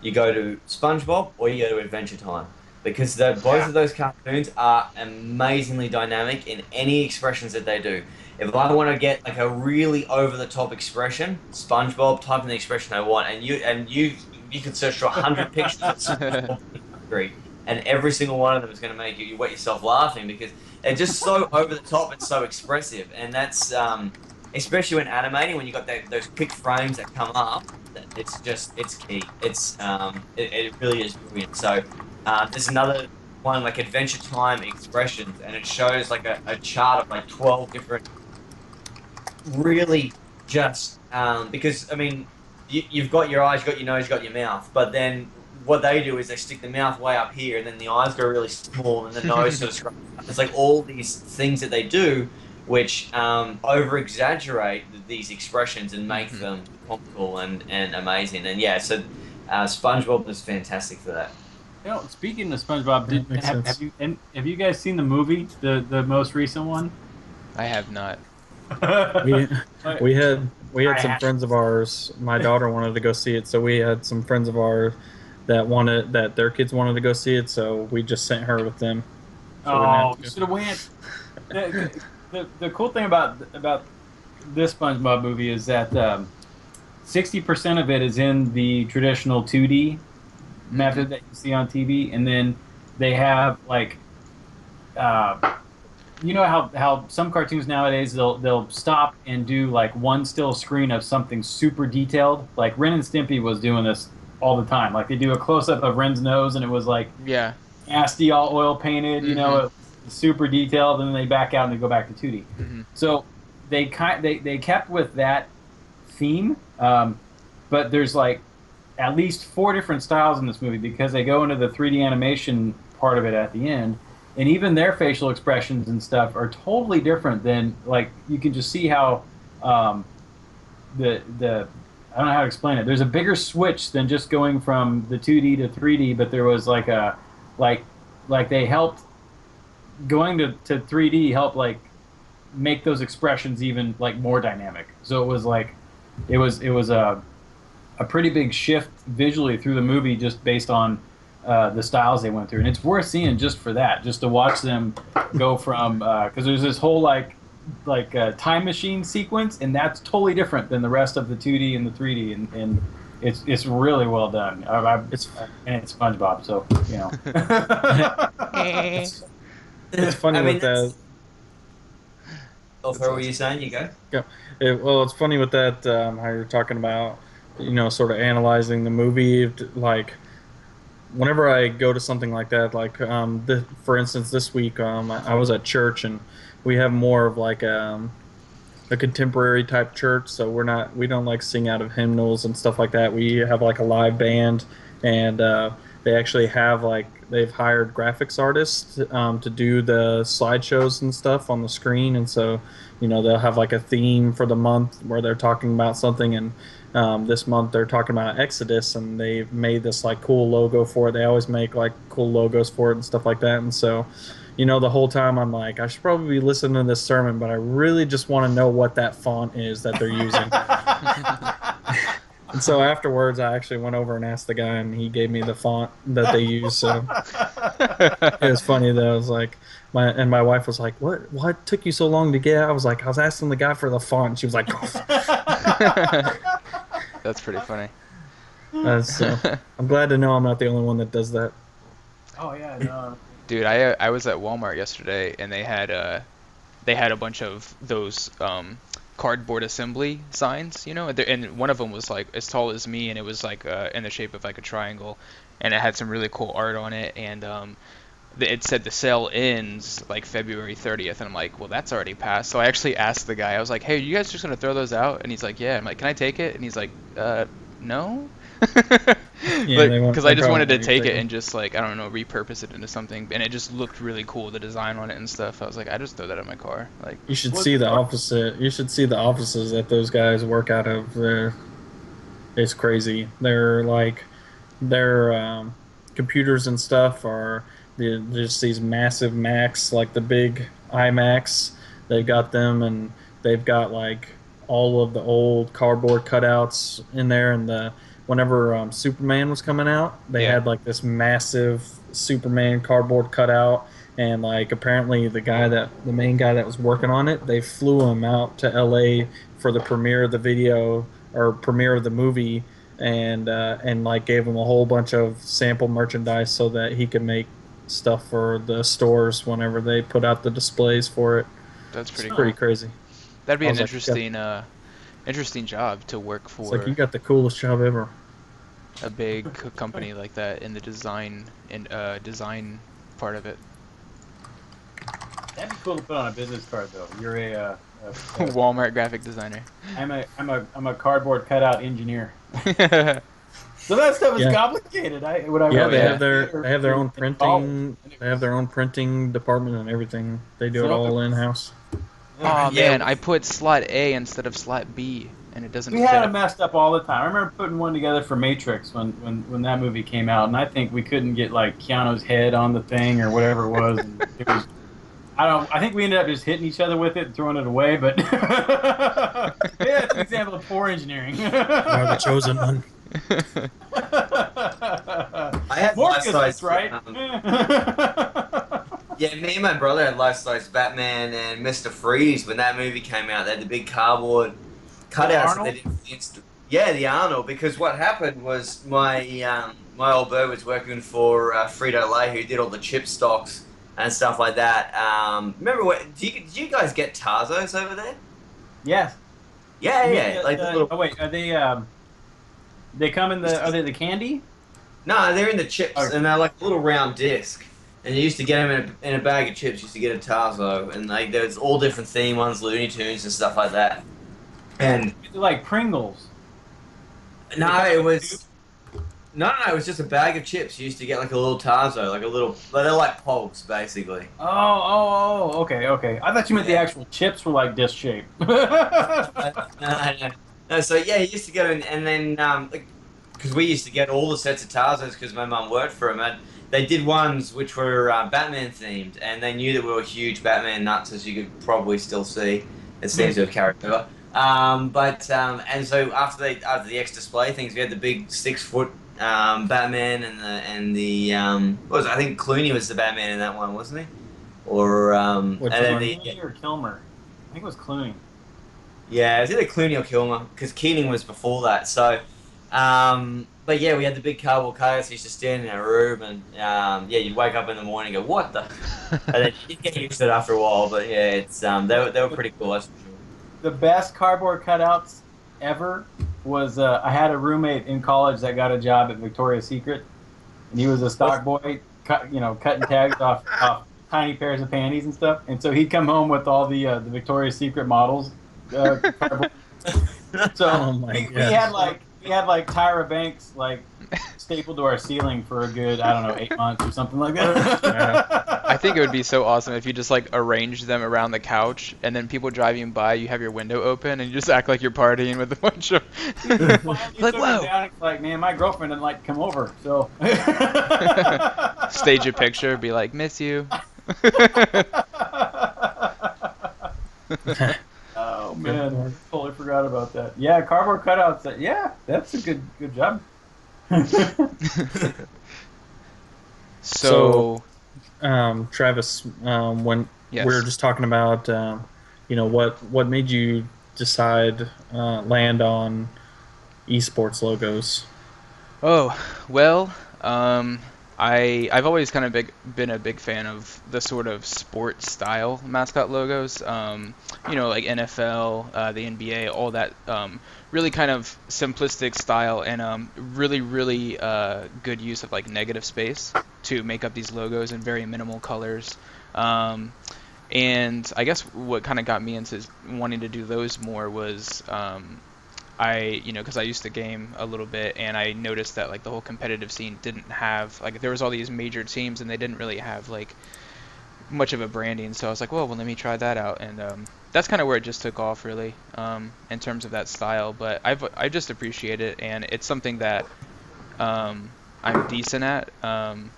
you go to SpongeBob or you go to Adventure Time, because both of those cartoons are amazingly dynamic in any expressions that they do. If I want to get like a really over the top expression, SpongeBob, type in the expression I want, and you could search for 100 pictures of SpongeBob history, and every single one of them is going to make you wet yourself laughing because they're just so over the top and so expressive, and that's especially when animating when you got those quick frames that come up. It's key. It really is brilliant. So there's another one like Adventure Time expressions, and it shows like a chart of like 12 different really just because I mean you've got your eyes, you've got your nose, you've got your mouth, but then what they do is they stick the mouth way up here, and then the eyes go really small, and the nose sort of scrunches up. It's like all these things that they do, which over exaggerate these expressions and make them comical and amazing. And yeah, so SpongeBob was fantastic for that. You know, speaking of SpongeBob, have you guys seen the movie, the most recent one? I have not. We had some friends of ours. My daughter wanted to go see it, so we had some friends of ours that their kids wanted to go see it, so we just sent her with them. So you should have went. The cool thing about this SpongeBob movie is that 60% of it is in the traditional 2D method that you see on TV, and then they have like you know how some cartoons nowadays they'll stop and do like one still screen of something super detailed. Like Ren and Stimpy was doing this all the time. Like they do a close up of Ren's nose, and it was like nasty, all oil painted. You know, super detailed, and then they back out and they go back to 2D. So they kept with that theme, but there's like at least 4 different styles in this movie because they go into the 3D animation part of it at the end. And even their facial expressions and stuff are totally different than, like, you can just see how the I don't know how to explain it. There's a bigger switch than just going from the 2D to 3D, but there was like a like they helped going to 3D helped like make those expressions even like more dynamic. So it was like it was a pretty big shift visually through the movie just based on the styles they went through, and it's worth seeing just for that, just to watch them go from because there's this whole like time machine sequence, and that's totally different than the rest of the 2D and the 3D, and it's really well done. And it's SpongeBob, so you know. It's funny with that. Oh, what were you saying? You go. Yeah. Well, it's funny with that how you're talking about, you know, sort of analyzing the movie, like. Whenever I go to something like that, like for instance, this week I was at church, and we have more of like a contemporary type church, so we don't like sing out of hymnals and stuff like that. We have like a live band, and they actually have they've hired graphics artists to do the slideshows and stuff on the screen, and so you know they'll have like a theme for the month where they're talking about something, and this month they're talking about Exodus, and they've made this like cool logo for it. They always make like cool logos for it and stuff like that, and so you know the whole time I'm like, I should probably be listening to this sermon, but I really just want to know what that font is that they're using. And so afterwards I actually went over and asked the guy, and he gave me the font that they use. So it was funny though. I was like, my wife was like, what took you so long to get? I was like, I was asking the guy for the font, and she was like, That's pretty funny. I'm glad to know I'm not the only one that does that. Oh yeah, no. Dude, I was at Walmart yesterday, and they had a bunch of those cardboard assembly signs, you know, and one of them was like as tall as me, and it was like in the shape of like a triangle, and it had some really cool art on it, and it said the sale ends like February 30th, and I'm like, well, that's already passed. So I actually asked the guy, I was like, hey, are you guys just gonna throw those out? And he's like, yeah. I'm like, can I take it? And he's like, no. Because I just wanted to take it and just like, I don't know, repurpose it into something, and it just looked really cool, the design on it and stuff. I was like, I just throw that in my car. Like, you should see the opposite. You should see the offices that those guys work out of. It's crazy. They're like their computers and stuff are just these massive Macs, like the big iMacs. They've got them, and they've got like all of the old cardboard cutouts in there, and the whenever Superman was coming out, they Yeah. had like this massive Superman cardboard cutout, and like apparently the main guy that was working on it, they flew him out to L.A. for the premiere of the video or premiere of the movie, and like gave him a whole bunch of sample merchandise so that he could make stuff for the stores whenever they put out the displays for it. That's It's pretty pretty cool. crazy. That'd be I an was like, interesting job to work it's like for you got the coolest job ever. a big company like that in the design part of it. That'd be cool to put on a business card, though. You're Walmart graphic designer. I'm a cardboard cutout engineer. So that stuff is Yeah. complicated. I Yeah, Oh, yeah. they have their own printing. They have their own printing department and everything. They do it all in house. Oh Yeah, man, I put slot A instead of slot B, and it doesn't We had it fit. messed up all the time. I remember putting one together for Matrix when that movie came out, and I think we couldn't get like Keanu's head on the thing or whatever it was. And it was I think we ended up just hitting each other with it and throwing it away. But yeah, it's an example of poor engineering. You are the chosen one. I had Morpheus, life-size, that's right. Yeah, me and my brother had life-size Batman and Mr. Freeze when that movie came out. They had the big cardboard cutouts that they did for the yeah, the Arnold. Because what happened was my old bird was working for Frito-Lay, who did all the chip stocks and stuff like that. Remember what? Did you guys get Tarzos over there? Yes. Yeah, You yeah. mean Like the little. oh wait, are they come in the? Are they the candy? No, they're in the chips, Oh. and they're like a little round disc. And you used to get them in a bag of chips. You used to get a Tarzo, and like there's all different theme ones, Looney Tunes and stuff like that. And They're like Pringles. no, it was no, it was just a bag of chips. You used to get like a little Tarzo, like a little. But they're like pogs, basically. Okay. I thought you meant the Yeah. actual chips were like disc shaped. No, so yeah, he used to get them, and then because we used to get all the sets of Tarzos because my mum worked for him. And they did ones which were Batman themed, and they knew that we were huge Batman nuts, as you could probably still see. It seems to have carried over. And so after the X display things, we had the big 6 foot Batman and the what was it? I think Clooney was the Batman in that one, wasn't he? Or Which and then one? Clooney or Kilmer? I think it was Clooney. yeah, it was either Clooney or Kilmer because Keating was before that. So, but yeah, we had the big cardboard cutouts. Used to stand in our room, and yeah, you'd wake up in the morning and go, "What the?" And then you'd get used to it after a while. But yeah, it's they were pretty cool. That's for sure. The best cardboard cutouts ever was I had a roommate in college that got a job at Victoria's Secret, and he was a stock boy, cutting tags off tiny pairs of panties and stuff. And so he'd come home with all the Victoria's Secret models. Cardboard. So Oh my we God. had like Tyra Banks like stapled to our ceiling for a good 8 months or something like that. I think it would be so awesome if you just like arrange them around the couch, and then people driving by, you have your window open, and you just act like you're partying with a bunch of. Like, whoa! Down, it's like, man, my girlfriend didn't like to come over, so. Stage a picture, be like, miss you. Oh man, totally forgot about that. Yeah, cardboard cutouts. Yeah, that's a good job. So, Travis, when yes. we were just talking about, what made you decide land on esports logos? Oh, well, I've always kind of been a big fan of the sort of sports style mascot logos. Like NFL, the NBA, all that. Really kind of simplistic style and really, really good use of like negative space to make up these logos in very minimal colors. And I guess what kind of got me into wanting to do those more was because I used to game a little bit, and I noticed that like the whole competitive scene didn't have like there was all these major teams, and they didn't really have like much of a branding. So I was like, well, let me try that out, and that's kind of where it just took off really in terms of that style. But I just appreciate it, and it's something that I'm decent at, and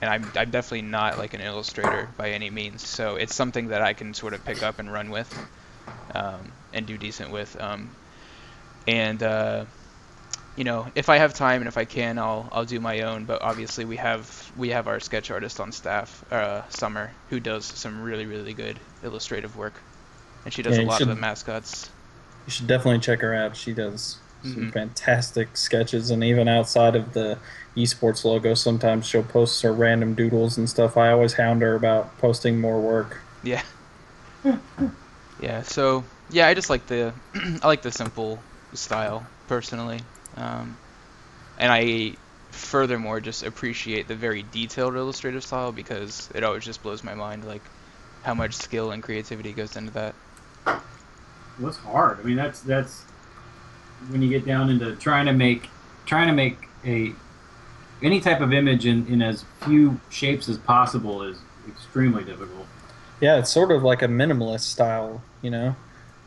I'm definitely not like an illustrator by any means. So it's something that I can sort of pick up and run with, and do decent with. And you know, if I have time and if I can, I'll do my own. But obviously, we have our sketch artist on staff, Summer, who does some really good illustrative work, and she does Yeah, a lot of the mascots. You should definitely check her out. She does some fantastic sketches, and even outside of the esports logo, sometimes she'll post her random doodles and stuff. I always hound her about posting more work. Yeah. Yeah. So yeah, I just like the I like the simple style personally, and I furthermore just appreciate the very detailed illustrative style because it always just blows my mind like how much skill and creativity goes into that. Well, it's hard. I mean, that's when you get down into trying to make any type of image in as few shapes as possible is extremely difficult. Yeah, it's sort of like a minimalist style, you know.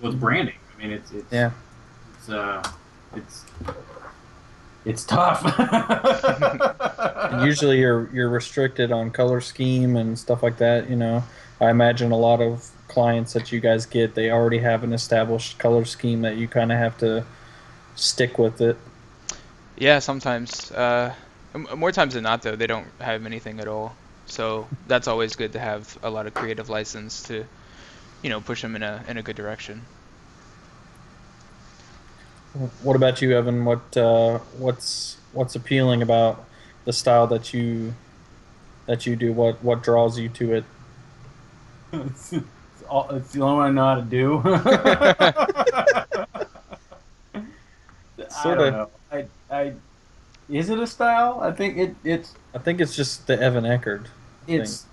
Well, it's branding. I mean, it's tough. And usually you're restricted on color scheme and stuff like that, you know. I imagine a lot of clients that you guys get, they already have an established color scheme that you kind of have to stick with it. Yeah, sometimes. More times than not, though, they don't have anything at all. So that's always good to have a lot of creative license to, you know, push them in a good direction. What about you, Evan? What's appealing about the style that you do? What draws you to it? It's the only one I know how to do. I don't know. Is it a style? I think it's. I think it's just the Evan Eckerd. It's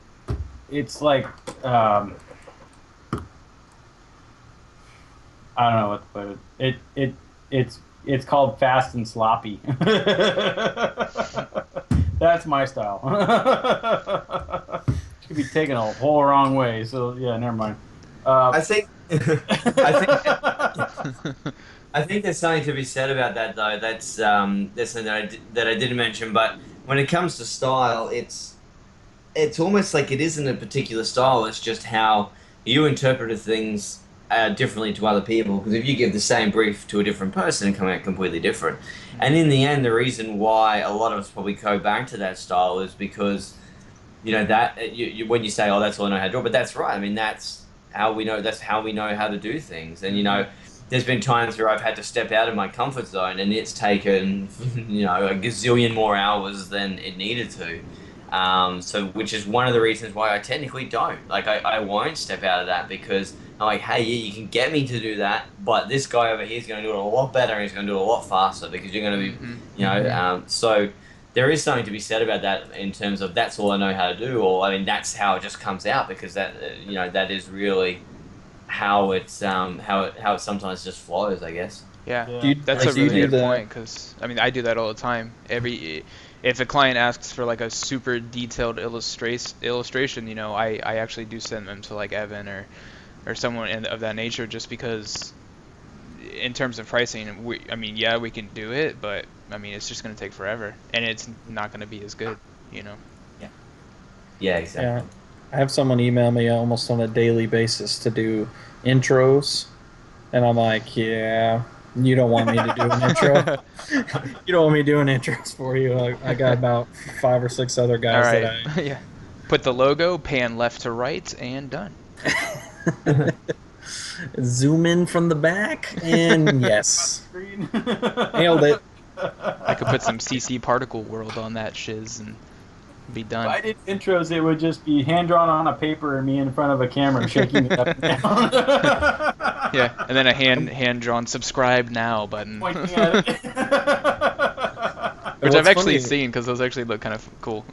like I don't know what to put it. It's called fast and sloppy. That's my style. Could be taken a whole wrong way. So yeah, never mind. I think I think there's something to be said about that though. That's something that I didn't mention. But when it comes to style, it's almost like it isn't a particular style. It's just how you interpret things differently to other people. Because if you give the same brief to a different person, it can come out completely different. And in the end, the reason why a lot of us probably go back to that style is because, you know, that when you say, "Oh, that's all I know how to draw," but that's right. I mean, that's how we know. That's how we know how to do things. And you know, there's been times where I've had to step out of my comfort zone, and it's taken, you know, a gazillion more hours than it needed to. So, which is one of the reasons why I technically don't. Like, I won't step out of that because I'm like, hey, yeah, you can get me to do that, but this guy over here is going to do it a lot better and he's going to do it a lot faster because you're going to be, you know, so there is something to be said about that in terms of that's all I know how to do, or I mean, that's how it just comes out because that, you know, that is really how it's how it sometimes just flows, I guess. Yeah, Dude, that's a really good point because I mean I do that all the time. If a client asks for like a super detailed illustration, you know, I actually do send them to like Evan or someone of that nature just because in terms of pricing, I mean, yeah, we can do it, but I mean, it's just going to take forever and it's not going to be as good, you know? Yeah. Yeah, exactly. Yeah. I have someone email me almost on a daily basis to do intros, and I'm like, yeah, you don't want me to do an intro. You don't want me doing intros for you. I got about 5 or 6 other guys All right. that Yeah. Put the logo, pan left to right, and done. Zoom in from the back, and yes. Nailed it. I could put some CC Particle World on that shiz and be done. If I did intros, it would just be hand drawn on a paper and me in front of a camera shaking it up and down. Yeah, and then a hand drawn subscribe now button. Pointing at it. Which I've actually seen because those actually look kind of cool.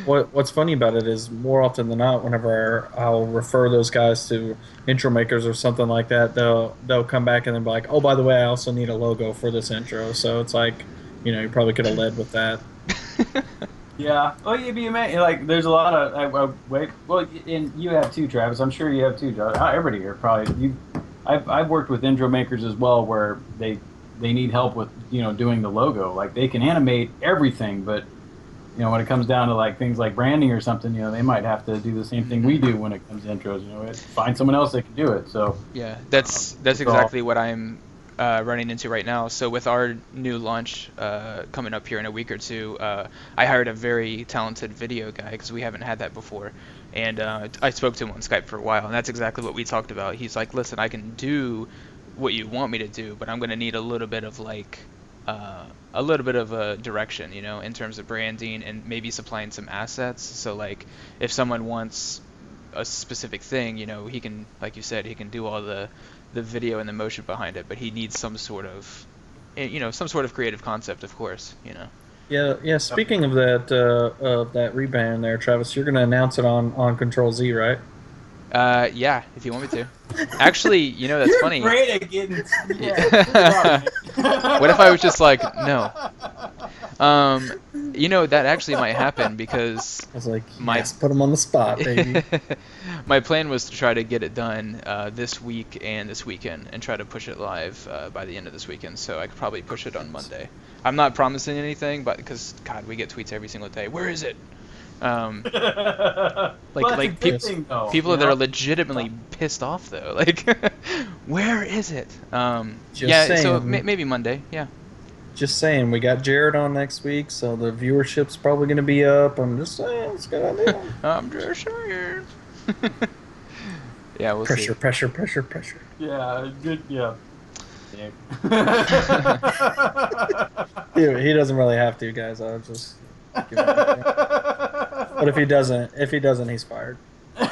What's funny about it is more often than not, whenever I'll refer those guys to intro makers or something like that, they'll come back and then be like, "Oh, by the way, I also need a logo for this intro." So it's like, you know, you probably could have led with that. Yeah. Well, you'd be amazed. Like, there's a lot of well, and you have too, Travis. I'm sure you have too. Everybody here probably. I've worked with intro makers as well, where they need help with, you know, doing the logo. Like, they can animate everything, but you know, when it comes down to like things like branding or something, you know, they might have to do the same thing we do when it comes to intros. You know, find someone else that can do it. So yeah, that's exactly what I'm running into right now. So with our new launch coming up here in a week or two, I hired a very talented video guy because we haven't had that before. And I spoke to him on Skype for a while, and that's exactly what we talked about. He's like, listen, I can do what you want me to do, but I'm going to need a little bit of like a little bit of a direction, you know, in terms of branding and maybe supplying some assets. So like if someone wants a specific thing, you know, he can, like you said, he can do all the video and the motion behind it, but he needs some sort of, you know, some sort of creative concept, of course, you know. Yeah, yeah. Speaking of that rebrand there, Travis, you're going to announce it on Ctrl+Z, right? Yeah, if you want me to. Actually, you know, that's You're funny. great at getting. What if I was just like, no? You know, that actually might happen because I was like, yes, put him on the spot, baby. my plan was to try to get it done this week and this weekend and try to push it live by the end of this weekend, so I could probably push it on Monday. I'm not promising anything, but because, God, we get tweets every single day. Where is it? People that are legitimately pissed off though, like where is it? Yeah, saying, so maybe Monday. Yeah, just saying, we got Jared on next week, so the viewership's probably going to be up. I'm just saying, it's a good idea. I'm just saying. Yeah, we'll pressure, see. Pressure. Yeah, good. Yeah. He doesn't really have to, guys. I'll just give him but if he doesn't, he's fired. All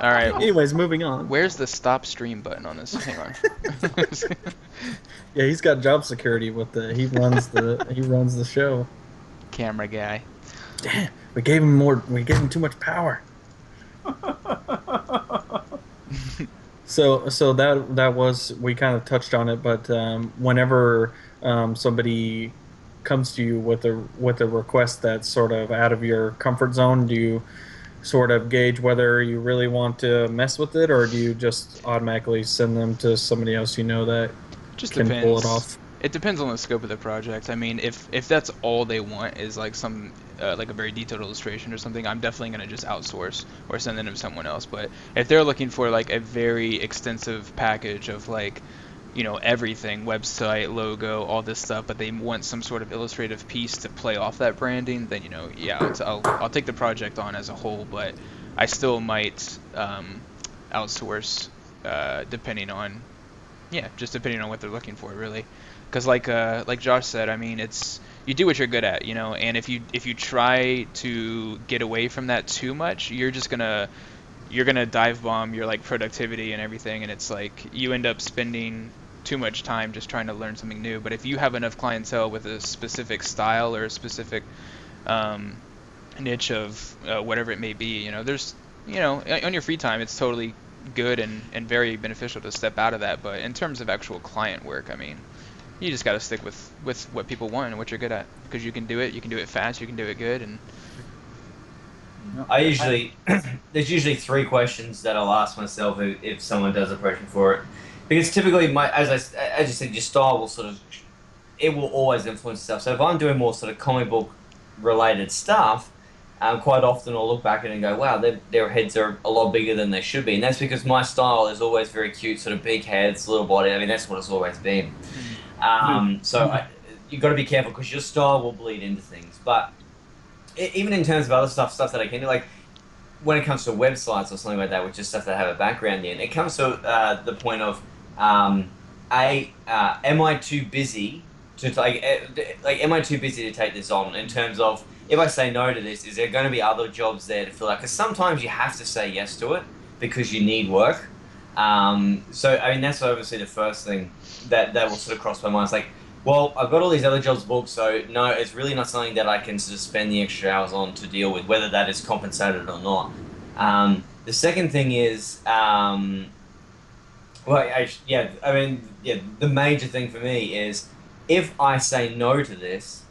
right. Anyways, moving on. Where's the stop stream button on this? Hang on. Yeah, he's got job security with he runs the show. Camera guy. Damn, we gave him too much power. So that was, we kind of touched on it, but whenever somebody comes to you with a request that's sort of out of your comfort zone, do you sort of gauge whether you really want to mess with it, or do you just automatically send them to somebody else you know that just can depends. pull it off? It depends on the scope of the project. I mean, if that's all they want is like some like a very detailed illustration or something, I'm definitely gonna just outsource or send them to someone else. But if they're looking for like a very extensive package of like, you know, everything, website, logo, all this stuff, but they want some sort of illustrative piece to play off that branding, then, you know, yeah, I'll take the project on as a whole, but I still might outsource depending on what they're looking for, really. Because like Josh said, I mean, you do what you're good at, you know, and if you try to get away from that too much, you're gonna dive bomb your like productivity and everything, and it's like you end up spending too much time just trying to learn something new. But if you have enough clientele with a specific style or a specific niche of whatever it may be, you know, there's, you know, on your free time, it's totally good and very beneficial to step out of that. But in terms of actual client work, I mean, you just got to stick with what people want and what you're good at, because you can do it fast, you can do it good. And there's usually 3 questions that I'll ask myself if someone does approach me for it, because typically as you said, your style will always influence stuff. So if I'm doing more sort of comic book related stuff, quite often I'll look back at it and go, wow, their heads are a lot bigger than they should be, and that's because my style is always very cute, sort of big heads, little body. I mean, that's what it's always been. So you've got to be careful, because your style will bleed into things. But even in terms of other stuff that I can do, like when it comes to websites or something like that, which is stuff that I have a background in, it comes to the point of, am I too busy to am I too busy to take this on? In terms of, if I say no to this, is there going to be other jobs there to fill out? Because sometimes you have to say yes to it because you need work. So I mean, that's obviously the first thing that will sort of cross my mind. It's like, well, I've got all these other jobs booked, so no, it's really not something that I can sort of spend the extra hours on to deal with, whether that is compensated or not. The second thing is, the major thing for me is, if I say no to this,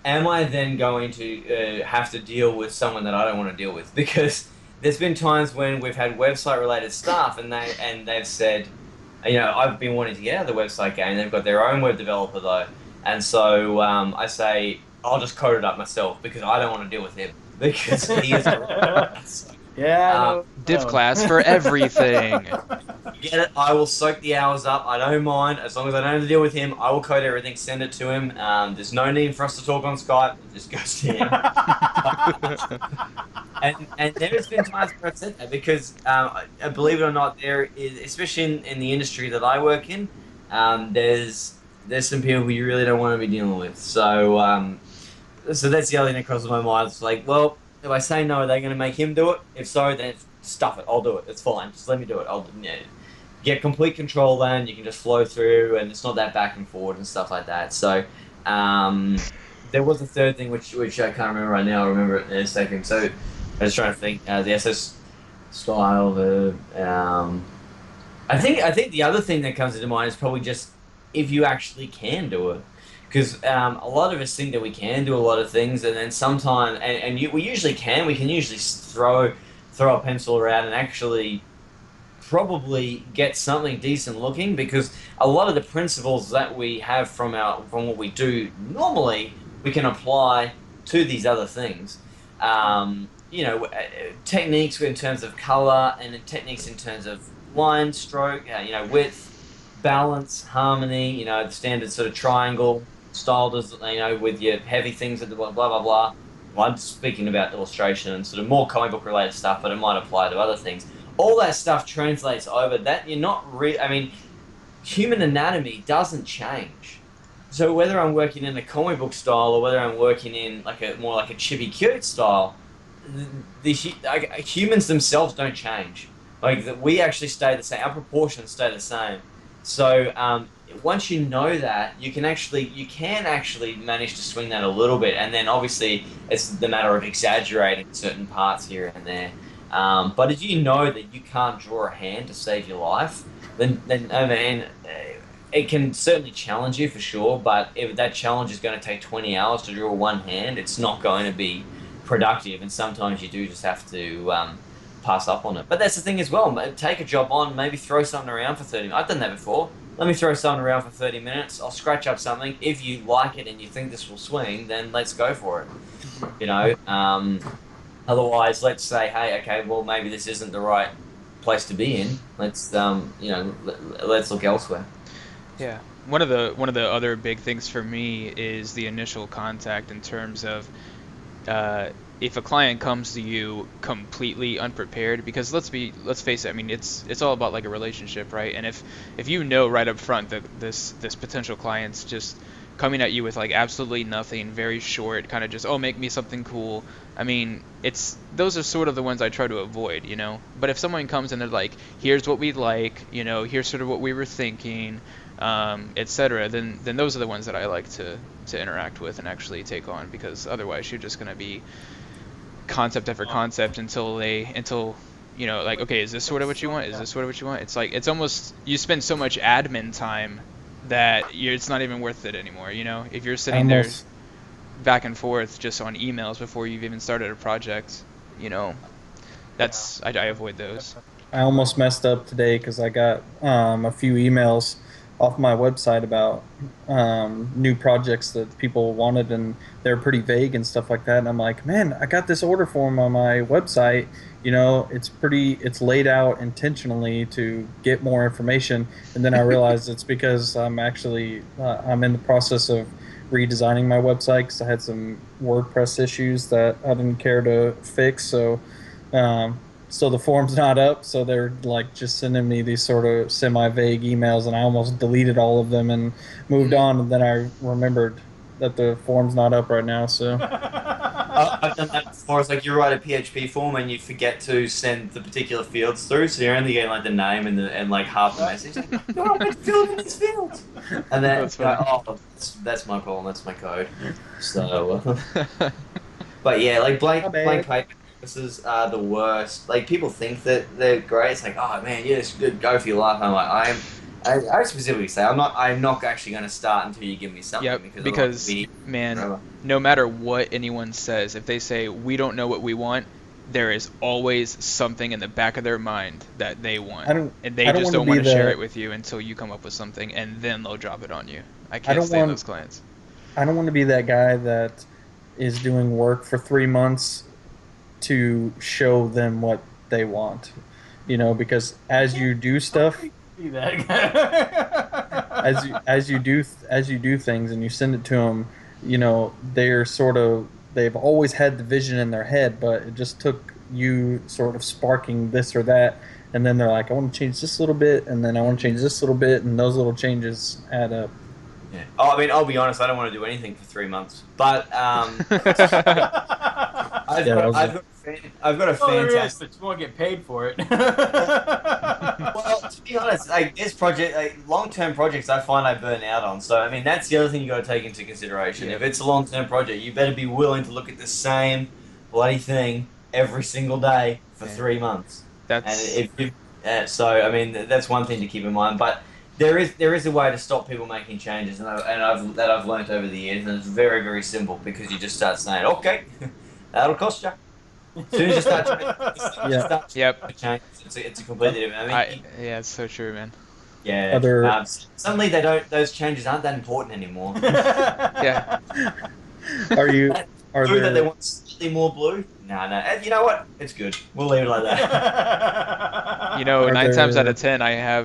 am I then going to have to deal with someone that I don't want to deal with? Because there's been times when we've had website-related stuff, and they've said, you know, I've been wanting to get out of the website game. They've got their own web developer though, and so I say I'll just code it up myself because I don't want to deal with him, because he is. Yeah. Div class for everything. get it. I will soak the hours up. I don't mind. As long as I don't have to deal with him, I will code everything, send it to him. There's no need for us to talk on Skype. It just goes to him. And there has been times where I've said that because, believe it or not, there is, especially in the industry that I work in, there's some people who you really don't want to be dealing with. So that's the other thing that crosses my mind. It's like, well, if I say no, are they going to make him do it? If so, then stuff it. I'll do it. It's fine. Just let me do it. I'll get complete control. Then you can just flow through, and it's not that back and forward and stuff like that. So there was a third thing which I can't remember right now. I'll remember it in a second. So I was trying to think. The SS style. I think the other thing that comes into mind is probably just if you actually can do it. Because a lot of us think that we can do a lot of things, and then sometimes, we usually can. We can usually throw a pencil around and actually probably get something decent looking. Because a lot of the principles that we have from what we do normally, we can apply to these other things. Techniques in terms of color and techniques in terms of line, stroke, width, balance, harmony. The standard sort of triangle style does, with your heavy things at the blah blah blah. Well, I'm speaking about illustration and sort of more comic book related stuff, but it might apply to other things. All that stuff translates over. That you're not human anatomy doesn't change. So whether I'm working in a comic book style or whether I'm working in more like a chibi cute style, humans themselves don't change. We actually stay the same. Our proportions stay the same. So once you know that, you can actually manage to swing that a little bit, and then obviously it's the matter of exaggerating certain parts here and there. But if you know that you can't draw a hand to save your life, then it can certainly challenge you for sure. But if that challenge is going to take 20 hours to draw one hand, it's not going to be productive, and sometimes you do just have to pass up on it. But that's the thing as well. Take a job on, maybe throw something around for 30 minutes. I've done that before. Let me throw something around for 30 minutes. I'll scratch up something. If you like it and you think this will swing, then let's go for it. Otherwise, let's say, hey, okay, well, maybe this isn't the right place to be in. Let's, let's look elsewhere. Yeah. One of the other big things for me is the initial contact in terms of if a client comes to you completely unprepared, because let's face it, I mean, it's all about like a relationship, right? And if you know right up front that this potential client's just coming at you with like absolutely nothing, very short, kind of just, oh, make me something cool. I mean, those are sort of the ones I try to avoid, But if someone comes and they're like, here's what we like, here's sort of what we were thinking, etc., then those are the ones that I like to interact with and actually take on, because otherwise you're just going to be concept after concept until like, okay, is this sort of what you want? Is this sort of what you want? It's like, it's almost, you spend so much admin time that it's not even worth it anymore, If you're sitting there back and forth just on emails before you've even started a project, I avoid those. I almost messed up today because I got a few emails off my website about new projects that people wanted, and they're pretty vague and stuff like that. And I'm like, man, I got this order form on my website. It's laid out intentionally to get more information. And then I realized it's because I'm actually I'm in the process of redesigning my website because I had some WordPress issues that I didn't care to fix. So the form's not up, so they're like just sending me these sort of semi-vague emails, and I almost deleted all of them and moved on, and then I remembered that the form's not up right now, so... I've done that before. It's like you write a PHP form and you forget to send the particular fields through, so you're only getting like the name and like half the message. Like, no, I'm meant to fill in these fields! And then, that's my problem, that's my code. So, but yeah, like blank paper. This is the worst. Like, people think that they're great. It's like, oh man, you just go for your life. I'm like, I specifically say I'm not actually going to start until you give me something. Yep, because man, no matter what anyone says, if they say we don't know what we want, there is always something in the back of their mind that they want, and they just don't want to share it with you until you come up with something, and then they'll drop it on you. I can't stand those clients. I don't want to be that guy that is doing work for 3 months to show them what they want. because as you do stuff, See that? as you do things and you send it to them, they're they've always had the vision in their head, but it just took you sort of sparking this or that, and then they're like, I want to change this little bit, and then I want to change this little bit, and those little changes add up. Yeah. Oh, I mean, I'll be honest. I don't want to do anything for 3 months, but I've got a fantastic. But you won't get paid for it. Well, to be honest, like this project, like long-term projects, I find I burn out on. So, I mean, that's the other thing you got to take into consideration. Yeah. If it's a long-term project, you better be willing to look at the same bloody thing every single day for 3 months. That's And if you, so, I mean, that's one thing to keep in mind. But there is a way to stop people making changes, and I've learned over the years, and it's very, very simple because you just start saying, okay, that'll cost you. As soon as you start change, it's a completely different. I mean, yeah, it's so true, man. yeah. Suddenly those changes aren't that important anymore. Yeah. Are you? Are Blue that they there? want slightly more blue? No. And you know what? It's good. We'll leave it like that. You know, Are 9 times there- out of 10, I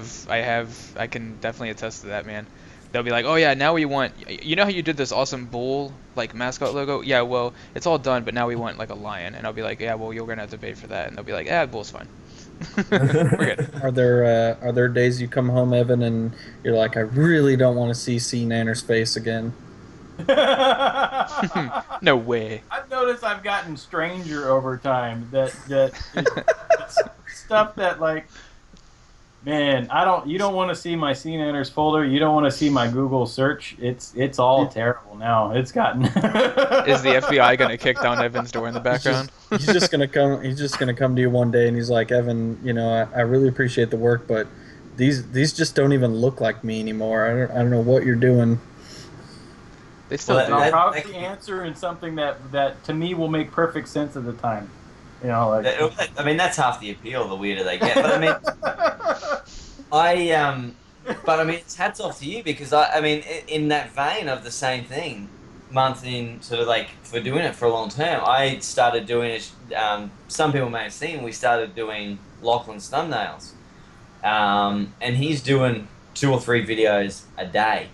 can definitely attest to that, man. They'll be like, oh yeah, now we want, you know how you did this awesome bull, like, mascot logo? Yeah, well, it's all done, but now we want, like, a lion. And I'll be like, yeah, well, you're gonna have to pay for that. And they'll be like, yeah, bull's fine. We're good. Are there days you come home, Evan, and you're like, I really don't want to see C. Nanner's face again? No way. I've noticed I've gotten stranger over time. It's stuff that like, man, you don't want to see my CNNers folder. You don't want to see my Google search. It's all terrible now. It's gotten. Is the FBI gonna kick down Evan's door in the background? He's just gonna come. He's just gonna come to you one day, and he's like, Evan, I really appreciate the work, but these just don't even look like me anymore. I don't know what you're doing. They still Well, do. I'll probably answer in something that to me will make perfect sense at the time. Like. I mean, that's half the appeal. The weirder they get, but I mean, but I mean, it's hats off to you because I mean, in that vein of the same thing, month in sort of like for doing it for a long term, I started doing it. Some people may have seen we started doing Lachlan's thumbnails, and he's doing 2 or 3 videos a day,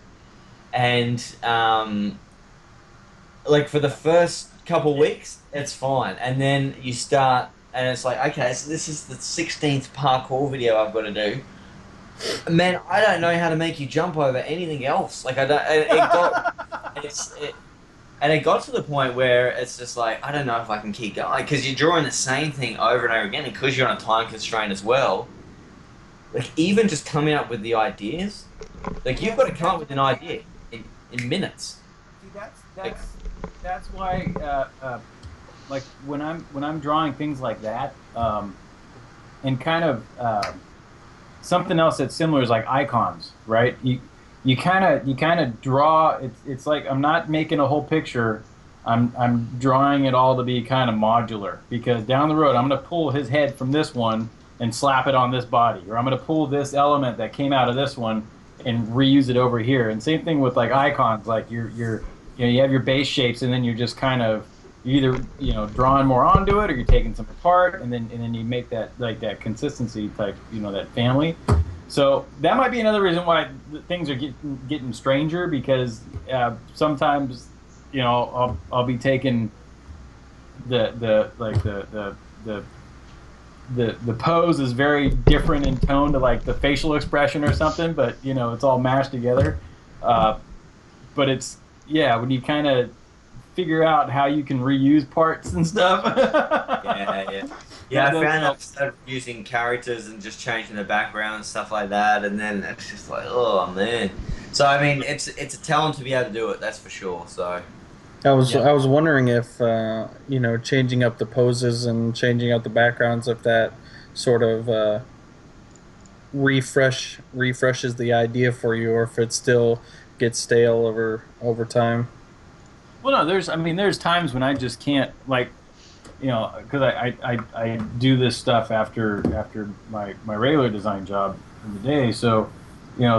and like for the first couple weeks, it's fine, and then you start, and it's like, okay, so this is the 16th parkour video I've got to do. Man, I don't know how to make you jump over anything else. Like I don't. It got to the point where it's just like I don't know if I can keep going because you're drawing the same thing over and over again, and because you're on a time constraint as well. Like even just coming up with the ideas, like you've got to come up with an idea in minutes. See, that's why like when I'm drawing things like that, and kind of something else that's similar is like icons, right? You kind of draw. It's like I'm not making a whole picture. I'm drawing it all to be kind of modular because down the road I'm going to pull his head from this one and slap it on this body, or I'm going to pull this element that came out of this one and reuse it over here. And same thing with like icons, like you have your base shapes, and then you're just kind of either drawing more onto it, or you're taking some apart, and then you make that like that consistency type, that family. So that might be another reason why things are getting stranger because sometimes I'll be taking the pose is very different in tone to like the facial expression or something, but it's all mashed together. But it's when you kind of figure out how you can reuse parts and stuff. Yeah, I found I've started using characters and just changing the background and stuff like that, and then it's just like, oh man. So I mean, it's a talent to be able to do it, that's for sure. So I was wondering if changing up the poses and changing out the backgrounds, if that sort of refreshes the idea for you, or if it still gets stale over time. Well, no, there's times when I just can't, like, because I do this stuff after my regular design job in the day, so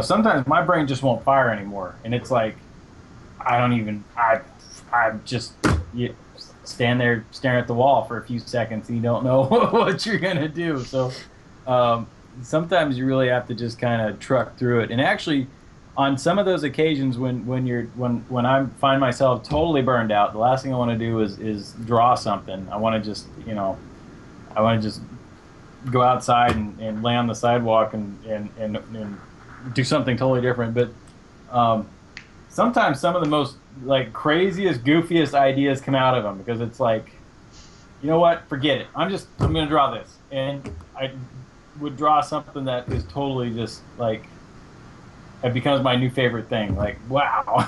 sometimes my brain just won't fire anymore, and it's like I just stand there staring at the wall for a few seconds and you don't know what you're gonna do. So Sometimes you really have to just kind of truck through it. And actually, on some of those occasions when I find myself totally burned out, the last thing I want to do is draw something. I want to just I want to just go outside and lay on the sidewalk and do something totally different. But sometimes some of the most like craziest, goofiest ideas come out of them because it's like, you know what? Forget it. I'm going to draw this, and I would draw something that is totally just like it becomes my new favorite thing. Like, wow,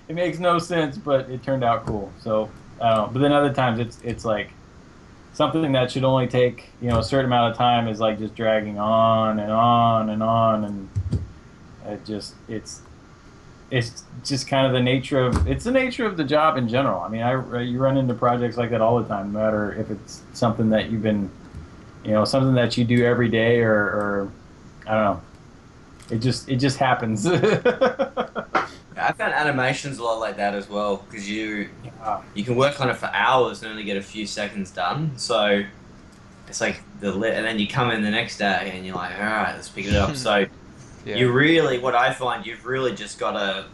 it makes no sense, but it turned out cool. So, but then other times it's like something that should only take a certain amount of time is like just dragging on and on and on, and it's just kind of the nature of the job in general. I mean, you run into projects like that all the time, no matter if it's something that you've been, something that you do every day, or I don't know. It just happens. I found animations a lot like that as well, because you can work on it for hours and only get a few seconds done. So it's like and then you come in the next day and you're like, all right, let's pick it up. So Yeah. you really, what I find, you've really just got to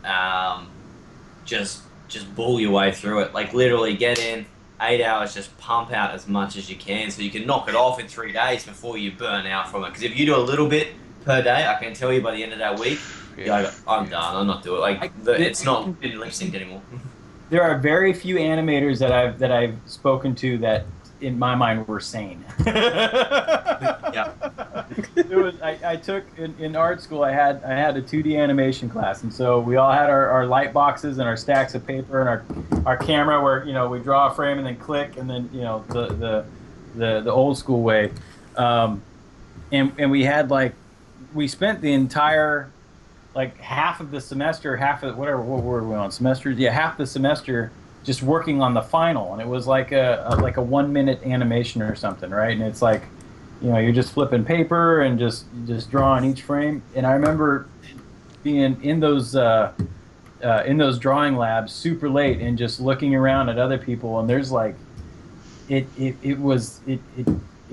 just bull your way through it. Like literally get in 8 hours, just pump out as much as you can, so you can knock it off in 3 days before you burn out from it. Because if you do a little bit per day, I can tell you by the end of that week, you're like, I'm done. I'm not doing it. Like it's not in lip sync anymore. There are very few animators that I've spoken to that, in my mind, were sane. Yeah. I took in art school. I had a 2D animation class, and so we all had our light boxes and our stacks of paper and our camera where we draw a frame and then click, and then the old school way, and we had we spent the entire half of the semester, what were we on, semesters? Yeah, half the semester just working on the final, and it was like a 1 minute animation or something, right? And it's like, you're just flipping paper and just drawing each frame. And I remember being in those drawing labs super late and just looking around at other people, and there's it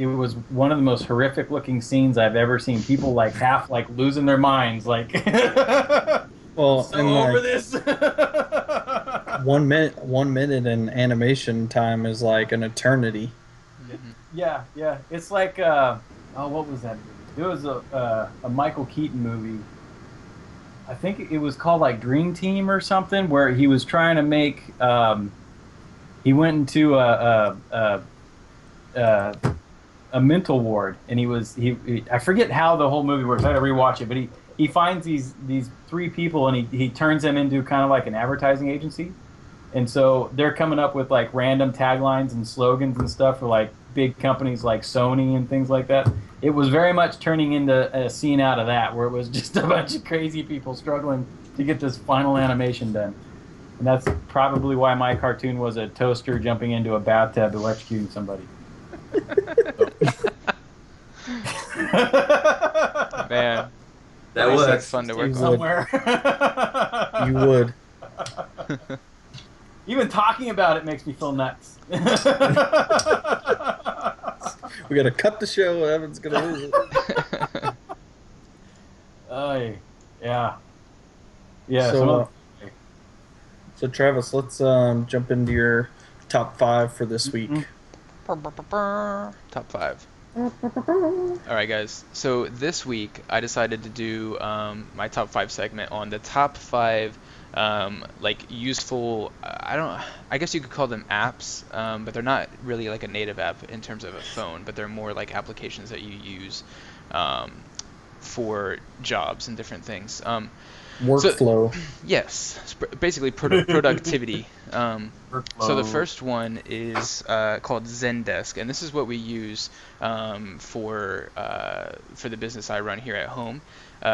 was one of the most horrific looking scenes I've ever seen. People half losing their minds, Well, so and over this. 1 minute in animation time is like an eternity. Yeah. It's like what was that movie? There was a Michael Keaton movie. I think it was called Dream Team or something, where he was trying to make. He went into a mental ward, and he I forget how the whole movie works. I had to rewatch it, but he finds these three people, and he turns them into kind of like an advertising agency, and so they're coming up with random taglines and slogans and stuff for big companies like Sony and things like that. It was very much turning into a scene out of that, where it was just a bunch of crazy people struggling to get this final animation done. And that's probably why my cartoon was a toaster jumping into a bathtub electrocuting somebody. Man, That was works. fun to work on. Somewhere. You would. Even talking about it makes me feel nuts. We gotta cut the show. Evan's gonna lose it. Yeah. Yeah. So Travis, let's jump into your top 5 for this week. Top 5. All right, guys. So this week I decided to do my top 5 segment on the top 5 useful. I guess you could call them apps, but they're not really a native app in terms of a phone, but they're more applications that you use for jobs and different things. Workflow. Yes, basically productivity. So the Workflow. first one is called Zendesk, and this is what we use for the business I run here at home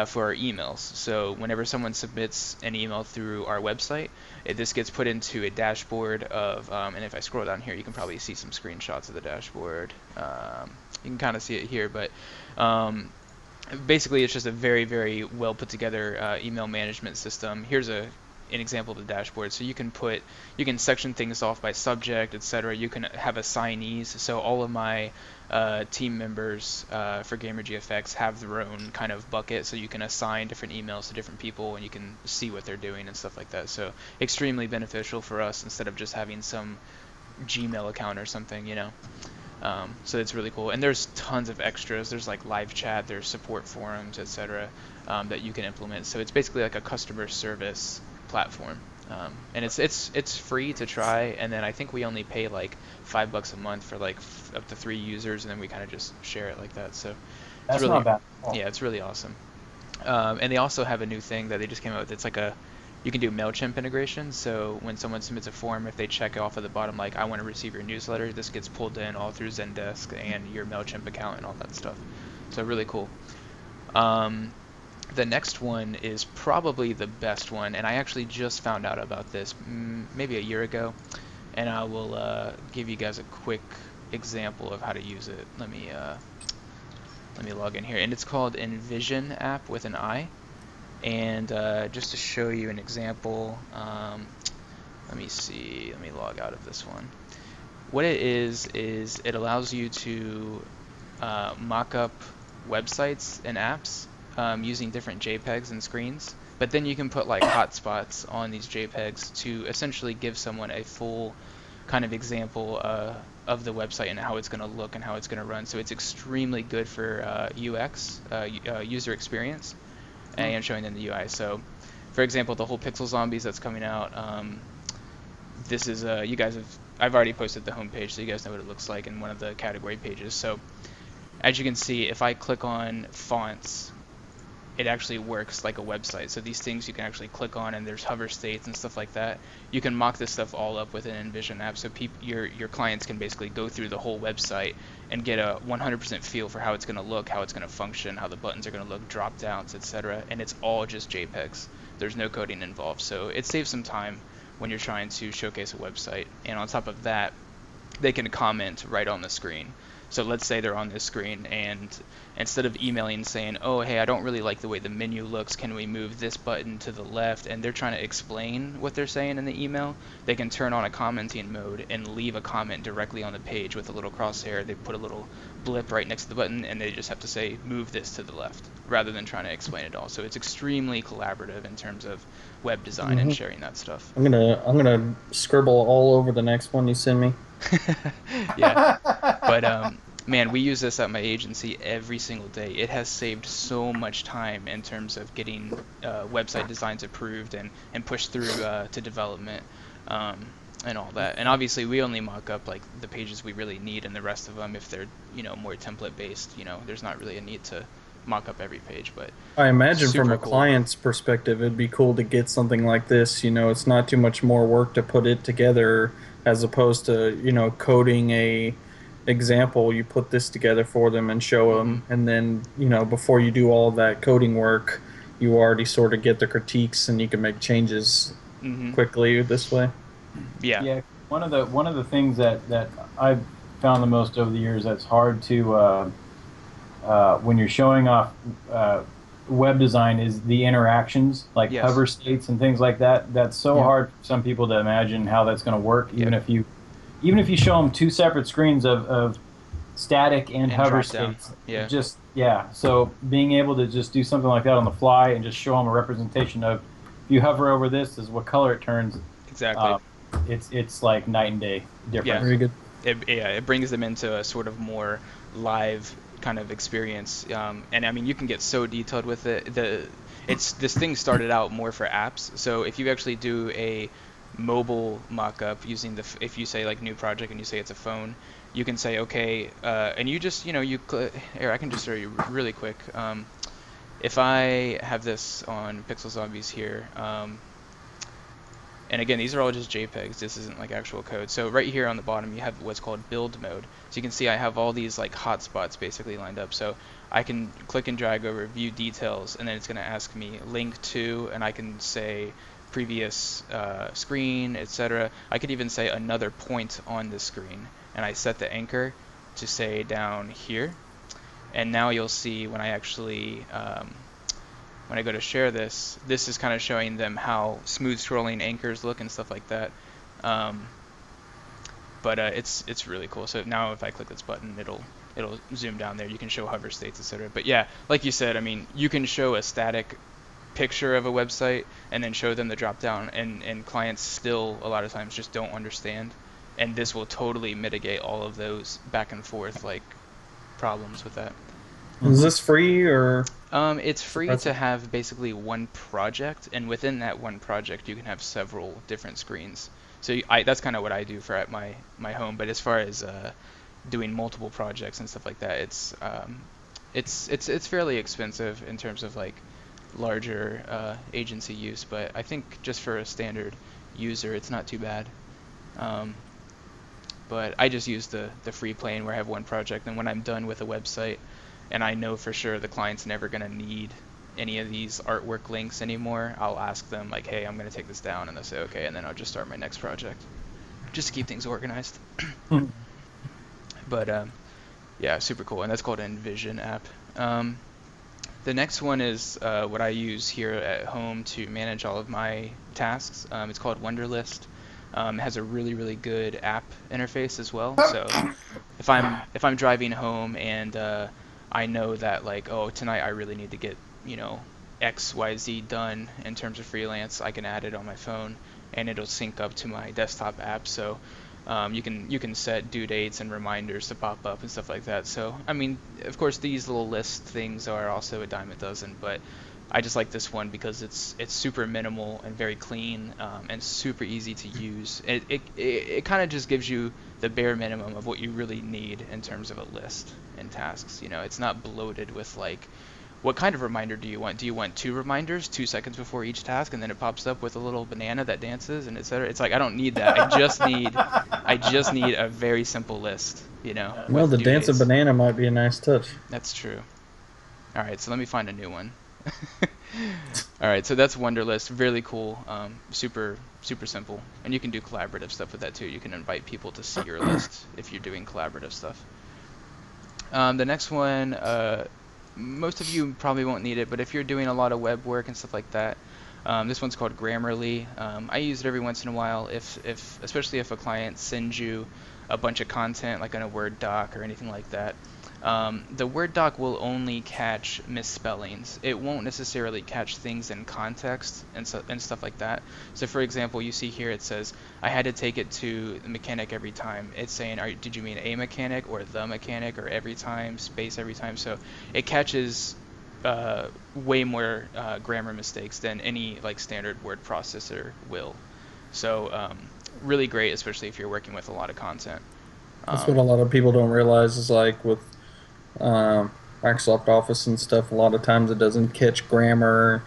for our emails. So whenever someone submits an email through our website, this gets put into a dashboard of, and if I scroll down here, you can probably see some screenshots of the dashboard. You can kind of see it here, but basically it's just a very, very well put together email management system. Here's a an example of the dashboard. So you can section things off by subject, etc. You can have assignees. So all of my team members for GamerGFX have their own kind of bucket, so you can assign different emails to different people and you can see what they're doing and stuff like that. So extremely beneficial for us instead of just having some Gmail account or something, you know. So it's really cool, and there's tons of extras. There's like live chat, there's support forums, etc. That you can implement. So it's basically like a customer service platform, and it's free to try. And then I think we only pay like $5 a month for like up to 3 users, and then we kind of just share it like that. So it's That's really not bad. Oh. yeah, it's really awesome. And they also have a new thing that they just came out with. It's like you can do MailChimp integration. So when someone submits a form, if they check off at the bottom, like, I want to receive your newsletter, this gets pulled in all through Zendesk and your MailChimp account and all that stuff. So really cool. The next one is probably the best one, and I actually just found out about this maybe a year ago, and I will give you guys a quick example of how to use it. Let me log in here, and it's called Envision app with an I. And just to show you an example, let me see, let me log out of this one. What it is it allows you to mock up websites and apps using different JPEGs and screens, but then you can put like hotspots on these JPEGs to essentially give someone a full kind of example of the website and how it's going to look and how it's going to run. So it's extremely good for UX, user experience, and showing them the UI. So, for example, the whole Pixel Zombies that's coming out, this is, you guys have, I've already posted the homepage, so you guys know what it looks like in one of the category pages. So, as you can see, if I click on fonts, it actually works like a website. So these things you can actually click on, and there's hover states and stuff like that. You can mock this stuff all up with an Envision app, so your clients can basically go through the whole website and get a 100% feel for how it's going to look, how it's going to function, how the buttons are going to look, drop downs, etc. And it's all just JPEGs. There's no coding involved, so it saves some time when you're trying to showcase a website. And on top of that, they can comment right on the screen. So let's say they're on this screen, and instead of emailing saying, oh, hey, I don't really like the way the menu looks, can we move this button to the left, and they're trying to explain what they're saying in the email, they can turn on a commenting mode and leave a comment directly on the page with a little crosshair. They put a little blip right next to the button, and they just have to say, move this to the left, rather than trying to explain it all. So it's extremely collaborative in terms of web design and sharing that stuff. I'm gonna scribble all over the next one you send me. Yeah, but man, we use this at my agency every single day. It has saved so much time in terms of getting website designs approved and pushed through to development and all that. And obviously, we only mock up like the pages we really need, and the rest of them, if they're more template based, there's not really a need to mock up every page. But I imagine from a cool. client's perspective, it'd be cool to get something like this. It's not too much more work to put it together, as opposed to coding a example. You put this together for them and show them, and then before you do all that coding work, you already sort of get the critiques and you can make changes quickly this way. Yeah. One of the things that I've found the most over the years that's hard to when you're showing off web design is the interactions, like hover states and things like that. That's so hard for some people to imagine how that's going to work, even if you show them two separate screens of static and hover states. So being able to just do something like that on the fly and just show them a representation of, if you hover over this, is what color it turns. Exactly. It's like night and day difference. Yeah, very good. It brings them into a sort of more live kind of experience, and I mean, you can get so detailed with it. This thing started out more for apps, so if you actually do a mobile mock-up using if you say like new project and you say it's a phone, you can say okay, and you just here, I can just show you really quick. If I have this on Pixel Zombies here, and again, these are all just JPEGs, this isn't like actual code. So right here on the bottom you have what's called build mode. So you can see I have all these like hotspots basically lined up. So I can click and drag over view details, and then it's going to ask me link to, and I can say previous screen, etc. I could even say another point on the screen, and I set the anchor to say down here. And now you'll see when I actually when I go to share this, this is kind of showing them how smooth scrolling anchors look and stuff like that. But it's really cool. So now if I click this button, it'll zoom down there. You can show hover states, etc. But yeah, like you said, I mean, you can show a static picture of a website and then show them the drop down, and clients still a lot of times just don't understand. And this will totally mitigate all of those back and forth like problems with that. Is this free or? It's free to have basically one project, and within that one project, you can have several different screens. So that's kind of what I do for at my home. But as far as doing multiple projects and stuff like that, it's fairly expensive in terms of like larger agency use. But I think just for a standard user, it's not too bad. But I just use the free plan where I have one project, and when I'm done with a website, and I know for sure the client's never going to need any of these artwork links anymore, I'll ask them like, hey, I'm going to take this down, and they'll say okay, and then I'll just start my next project, just to keep things organized. But yeah, super cool, and that's called Envision app. The next one is what I use here at home to manage all of my tasks. It's called Wunderlist. It has a really good app interface as well. So if I'm driving home and I know that like, oh, tonight I really need to get, you know, XYZ done in terms of freelance, I can add it on my phone and it'll sync up to my desktop app. So you can set due dates and reminders to pop up and stuff like that. So I mean, of course, these little list things are also a dime a dozen, but I just like this one because it's super minimal and very clean, and super easy to use. It kind of just gives you the bare minimum of what you really need in terms of a list and tasks. You know, it's not bloated with like, what kind of reminder do you want? Do you want 2 reminders, 2 seconds before each task, and then it pops up with a little banana that dances and etc. It's like, I don't need that. I just need a very simple list. You know. Well, the due dancing dates. banana might be a nice touch. That's true. All right, so let me find a new one. All right, so that's Wunderlist. Really cool. Super simple, and you can do collaborative stuff with that too. You can invite people to see your list if you're doing collaborative stuff. The next one, most of you probably won't need it, but if you're doing a lot of web work and stuff like that, this one's called Grammarly. I use it every once in a while, especially if a client sends you a bunch of content like in a Word doc or anything like that. The Word doc will only catch misspellings. It won't necessarily catch things in context and stuff like that. So for example, you see here it says, I had to take it to the mechanic every time. It's saying, did you mean a mechanic or the mechanic or every time, space every time? So it catches way more grammar mistakes than any like standard word processor will. So really great, especially if you're working with a lot of content. That's what a lot of people don't realize is like with Microsoft Office and stuff, a lot of times it doesn't catch grammar,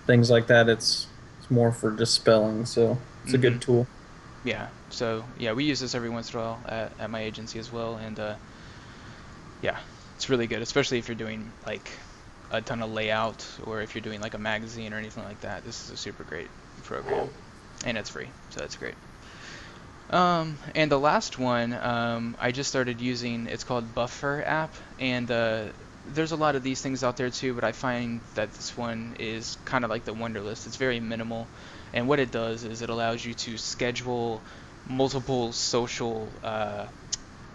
things like that. It's more for just spelling, so it's a good tool. Yeah, so yeah, we use this every once in a while at my agency as well, and yeah, it's really good, especially if you're doing like a ton of layout or if you're doing like a magazine or anything like that. This is a super great program, and it's free, so that's great. And the last one I just started using, it's called Buffer app, and there's a lot of these things out there too, but I find that this one is kind of like the Wunderlist. It's very minimal, and what it does is it allows you to schedule multiple social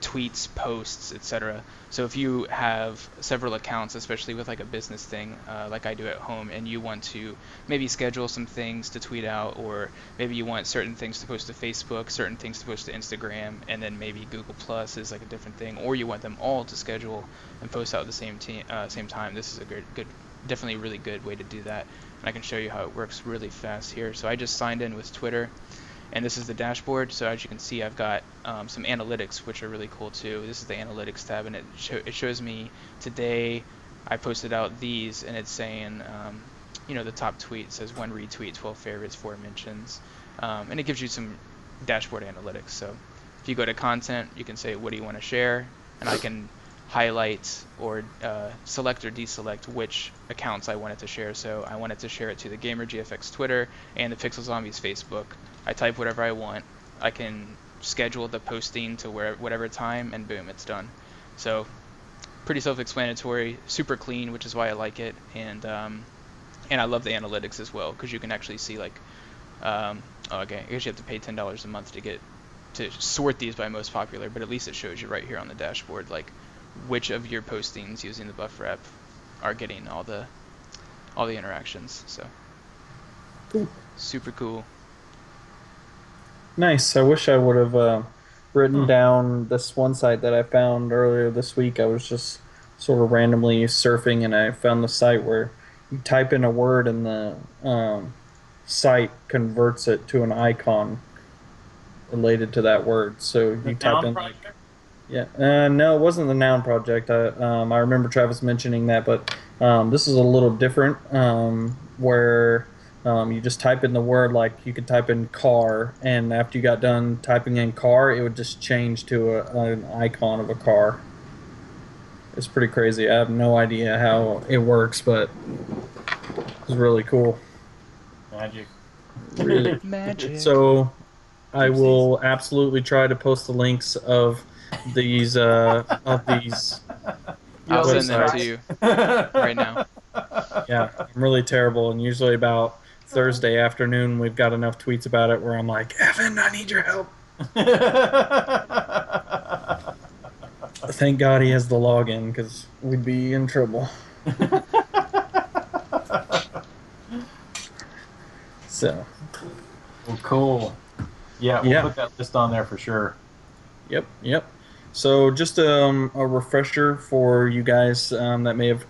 tweets, posts, etc. So if you have several accounts, especially with like a business thing, like I do at home, and you want to maybe schedule some things to tweet out, or maybe you want certain things to post to Facebook, certain things to post to Instagram, and then maybe Google Plus is like a different thing, or you want them all to schedule and post out at the same time. This is a good, definitely really good way to do that, and I can show you how it works really fast here. So I just signed in with Twitter. And this is the dashboard, so as you can see, I've got some analytics, which are really cool too. This is the analytics tab, and it shows me today I posted out these, and it's saying, you know, the top tweet says 1 retweet, 12 favorites, 4 mentions, and it gives you some dashboard analytics. So if you go to content, you can say, what do you want to share, and I can highlight or select or deselect which accounts I wanted to share. So I wanted to share it to the GamerGFX Twitter and the Pixel Zombies Facebook. I type whatever I want. I can schedule the posting to whatever time, and boom, it's done. So pretty self-explanatory, super clean, which is why I like it. And and I love the analytics as well because you can actually see like, okay, I guess you have to pay $10 a month to sort these by most popular, but at least it shows you right here on the dashboard like which of your postings using the buff wrap are getting all the interactions. So cool. Super cool. Nice. I wish I would have written down this one site that I found earlier this week. I was just sort of randomly surfing, and I found the site where you type in a word, and the site converts it to an icon related to that word. So you type in like, yeah, no, it wasn't the Noun Project. I remember Travis mentioning that, but this is a little different, where you just type in the word, like you could type in car, and after you got done typing in car, it would just change to an icon of a car. It's pretty crazy. I have no idea how it works, but it's really cool. Magic. Really magic. So I will absolutely try to post the links of these I'll send them websites to you right now. Yeah, I'm really terrible, and usually about Thursday afternoon we've got enough tweets about it where I'm like, Evan, I need your help. Thank God he has the login, because we'd be in trouble. So. Well, cool. Yeah, we'll put that list on there for sure. Yep. So just a refresher for you guys that may have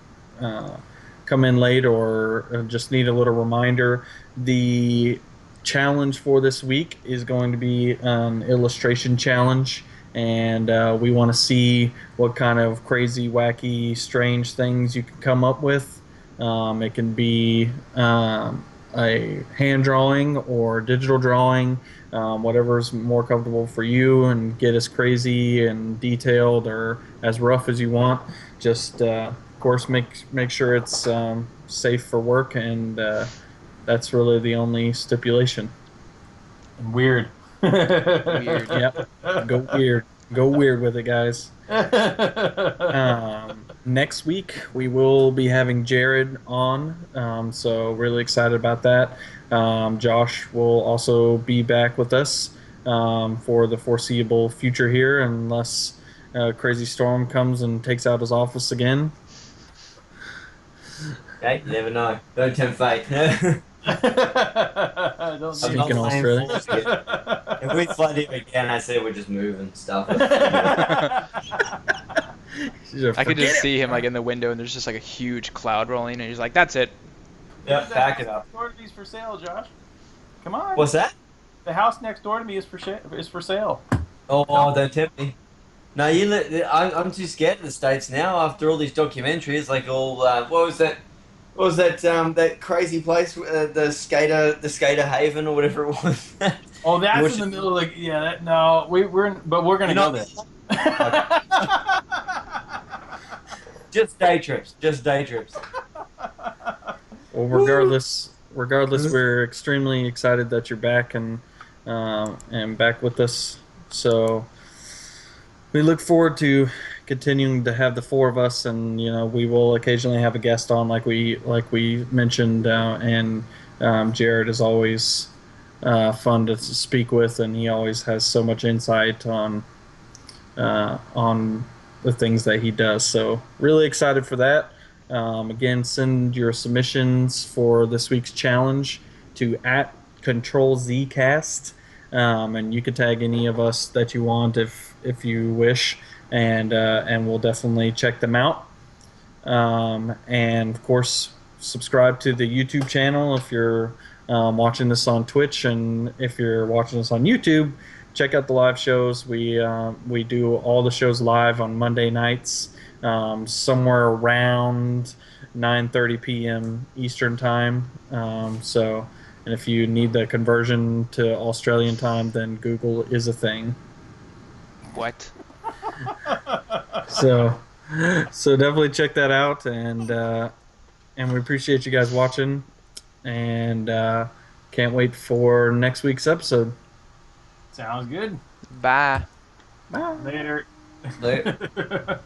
come in late or just need a little reminder. The challenge for this week is going to be an illustration challenge, and we want to see what kind of crazy, wacky, strange things you can come up with. It can be a hand drawing or digital drawing, whatever's more comfortable for you, and get as crazy and detailed or as rough as you want. Just of course make sure it's safe for work, and that's really the only stipulation. Weird. Weird. Yep. Go weird with it, guys. Next week we will be having Jared on, so really excited about that. Josh will also be back with us for the foreseeable future here, unless a crazy storm comes and takes out his office again. Okay, you never know. Don't tempt fate. Don't Sneak in Australia. If we flood here again, I say we're just moving stuff. I could just see him like in the window, and there's just like a huge cloud rolling, and he's like, "That's it." Yep, back it up. Next door to me is for sale, Josh. Come on. What's that? The house next door to me is for sale. Oh, don't tempt me. No, I'm too scared of the States now. After all these documentaries, like all what was that? What was that? That crazy place, the skater haven or whatever it was. Oh, that's in the middle of no, we're gonna go there. Just day trips. Well, regardless, we're extremely excited that you're back and back with us. So we look forward to continuing to have the four of us, and we will occasionally have a guest on, like we mentioned, and Jared is always fun to speak with, and he always has so much insight on the things that he does. So really excited for that. Again, send your submissions for this week's challenge to @Ctrl+Z cast, and you can tag any of us that you want if you wish, and we'll definitely check them out. And of course, subscribe to the YouTube channel if you're watching this on Twitch, and if you're watching this on YouTube, check out the live shows. We do all the shows live on Monday nights, somewhere around 9:30 p.m. Eastern time. And if you need the conversion to Australian time, then Google is a thing. What? So definitely check that out, and we appreciate you guys watching, and can't wait for next week's episode. Sounds good. Bye. Later. Later.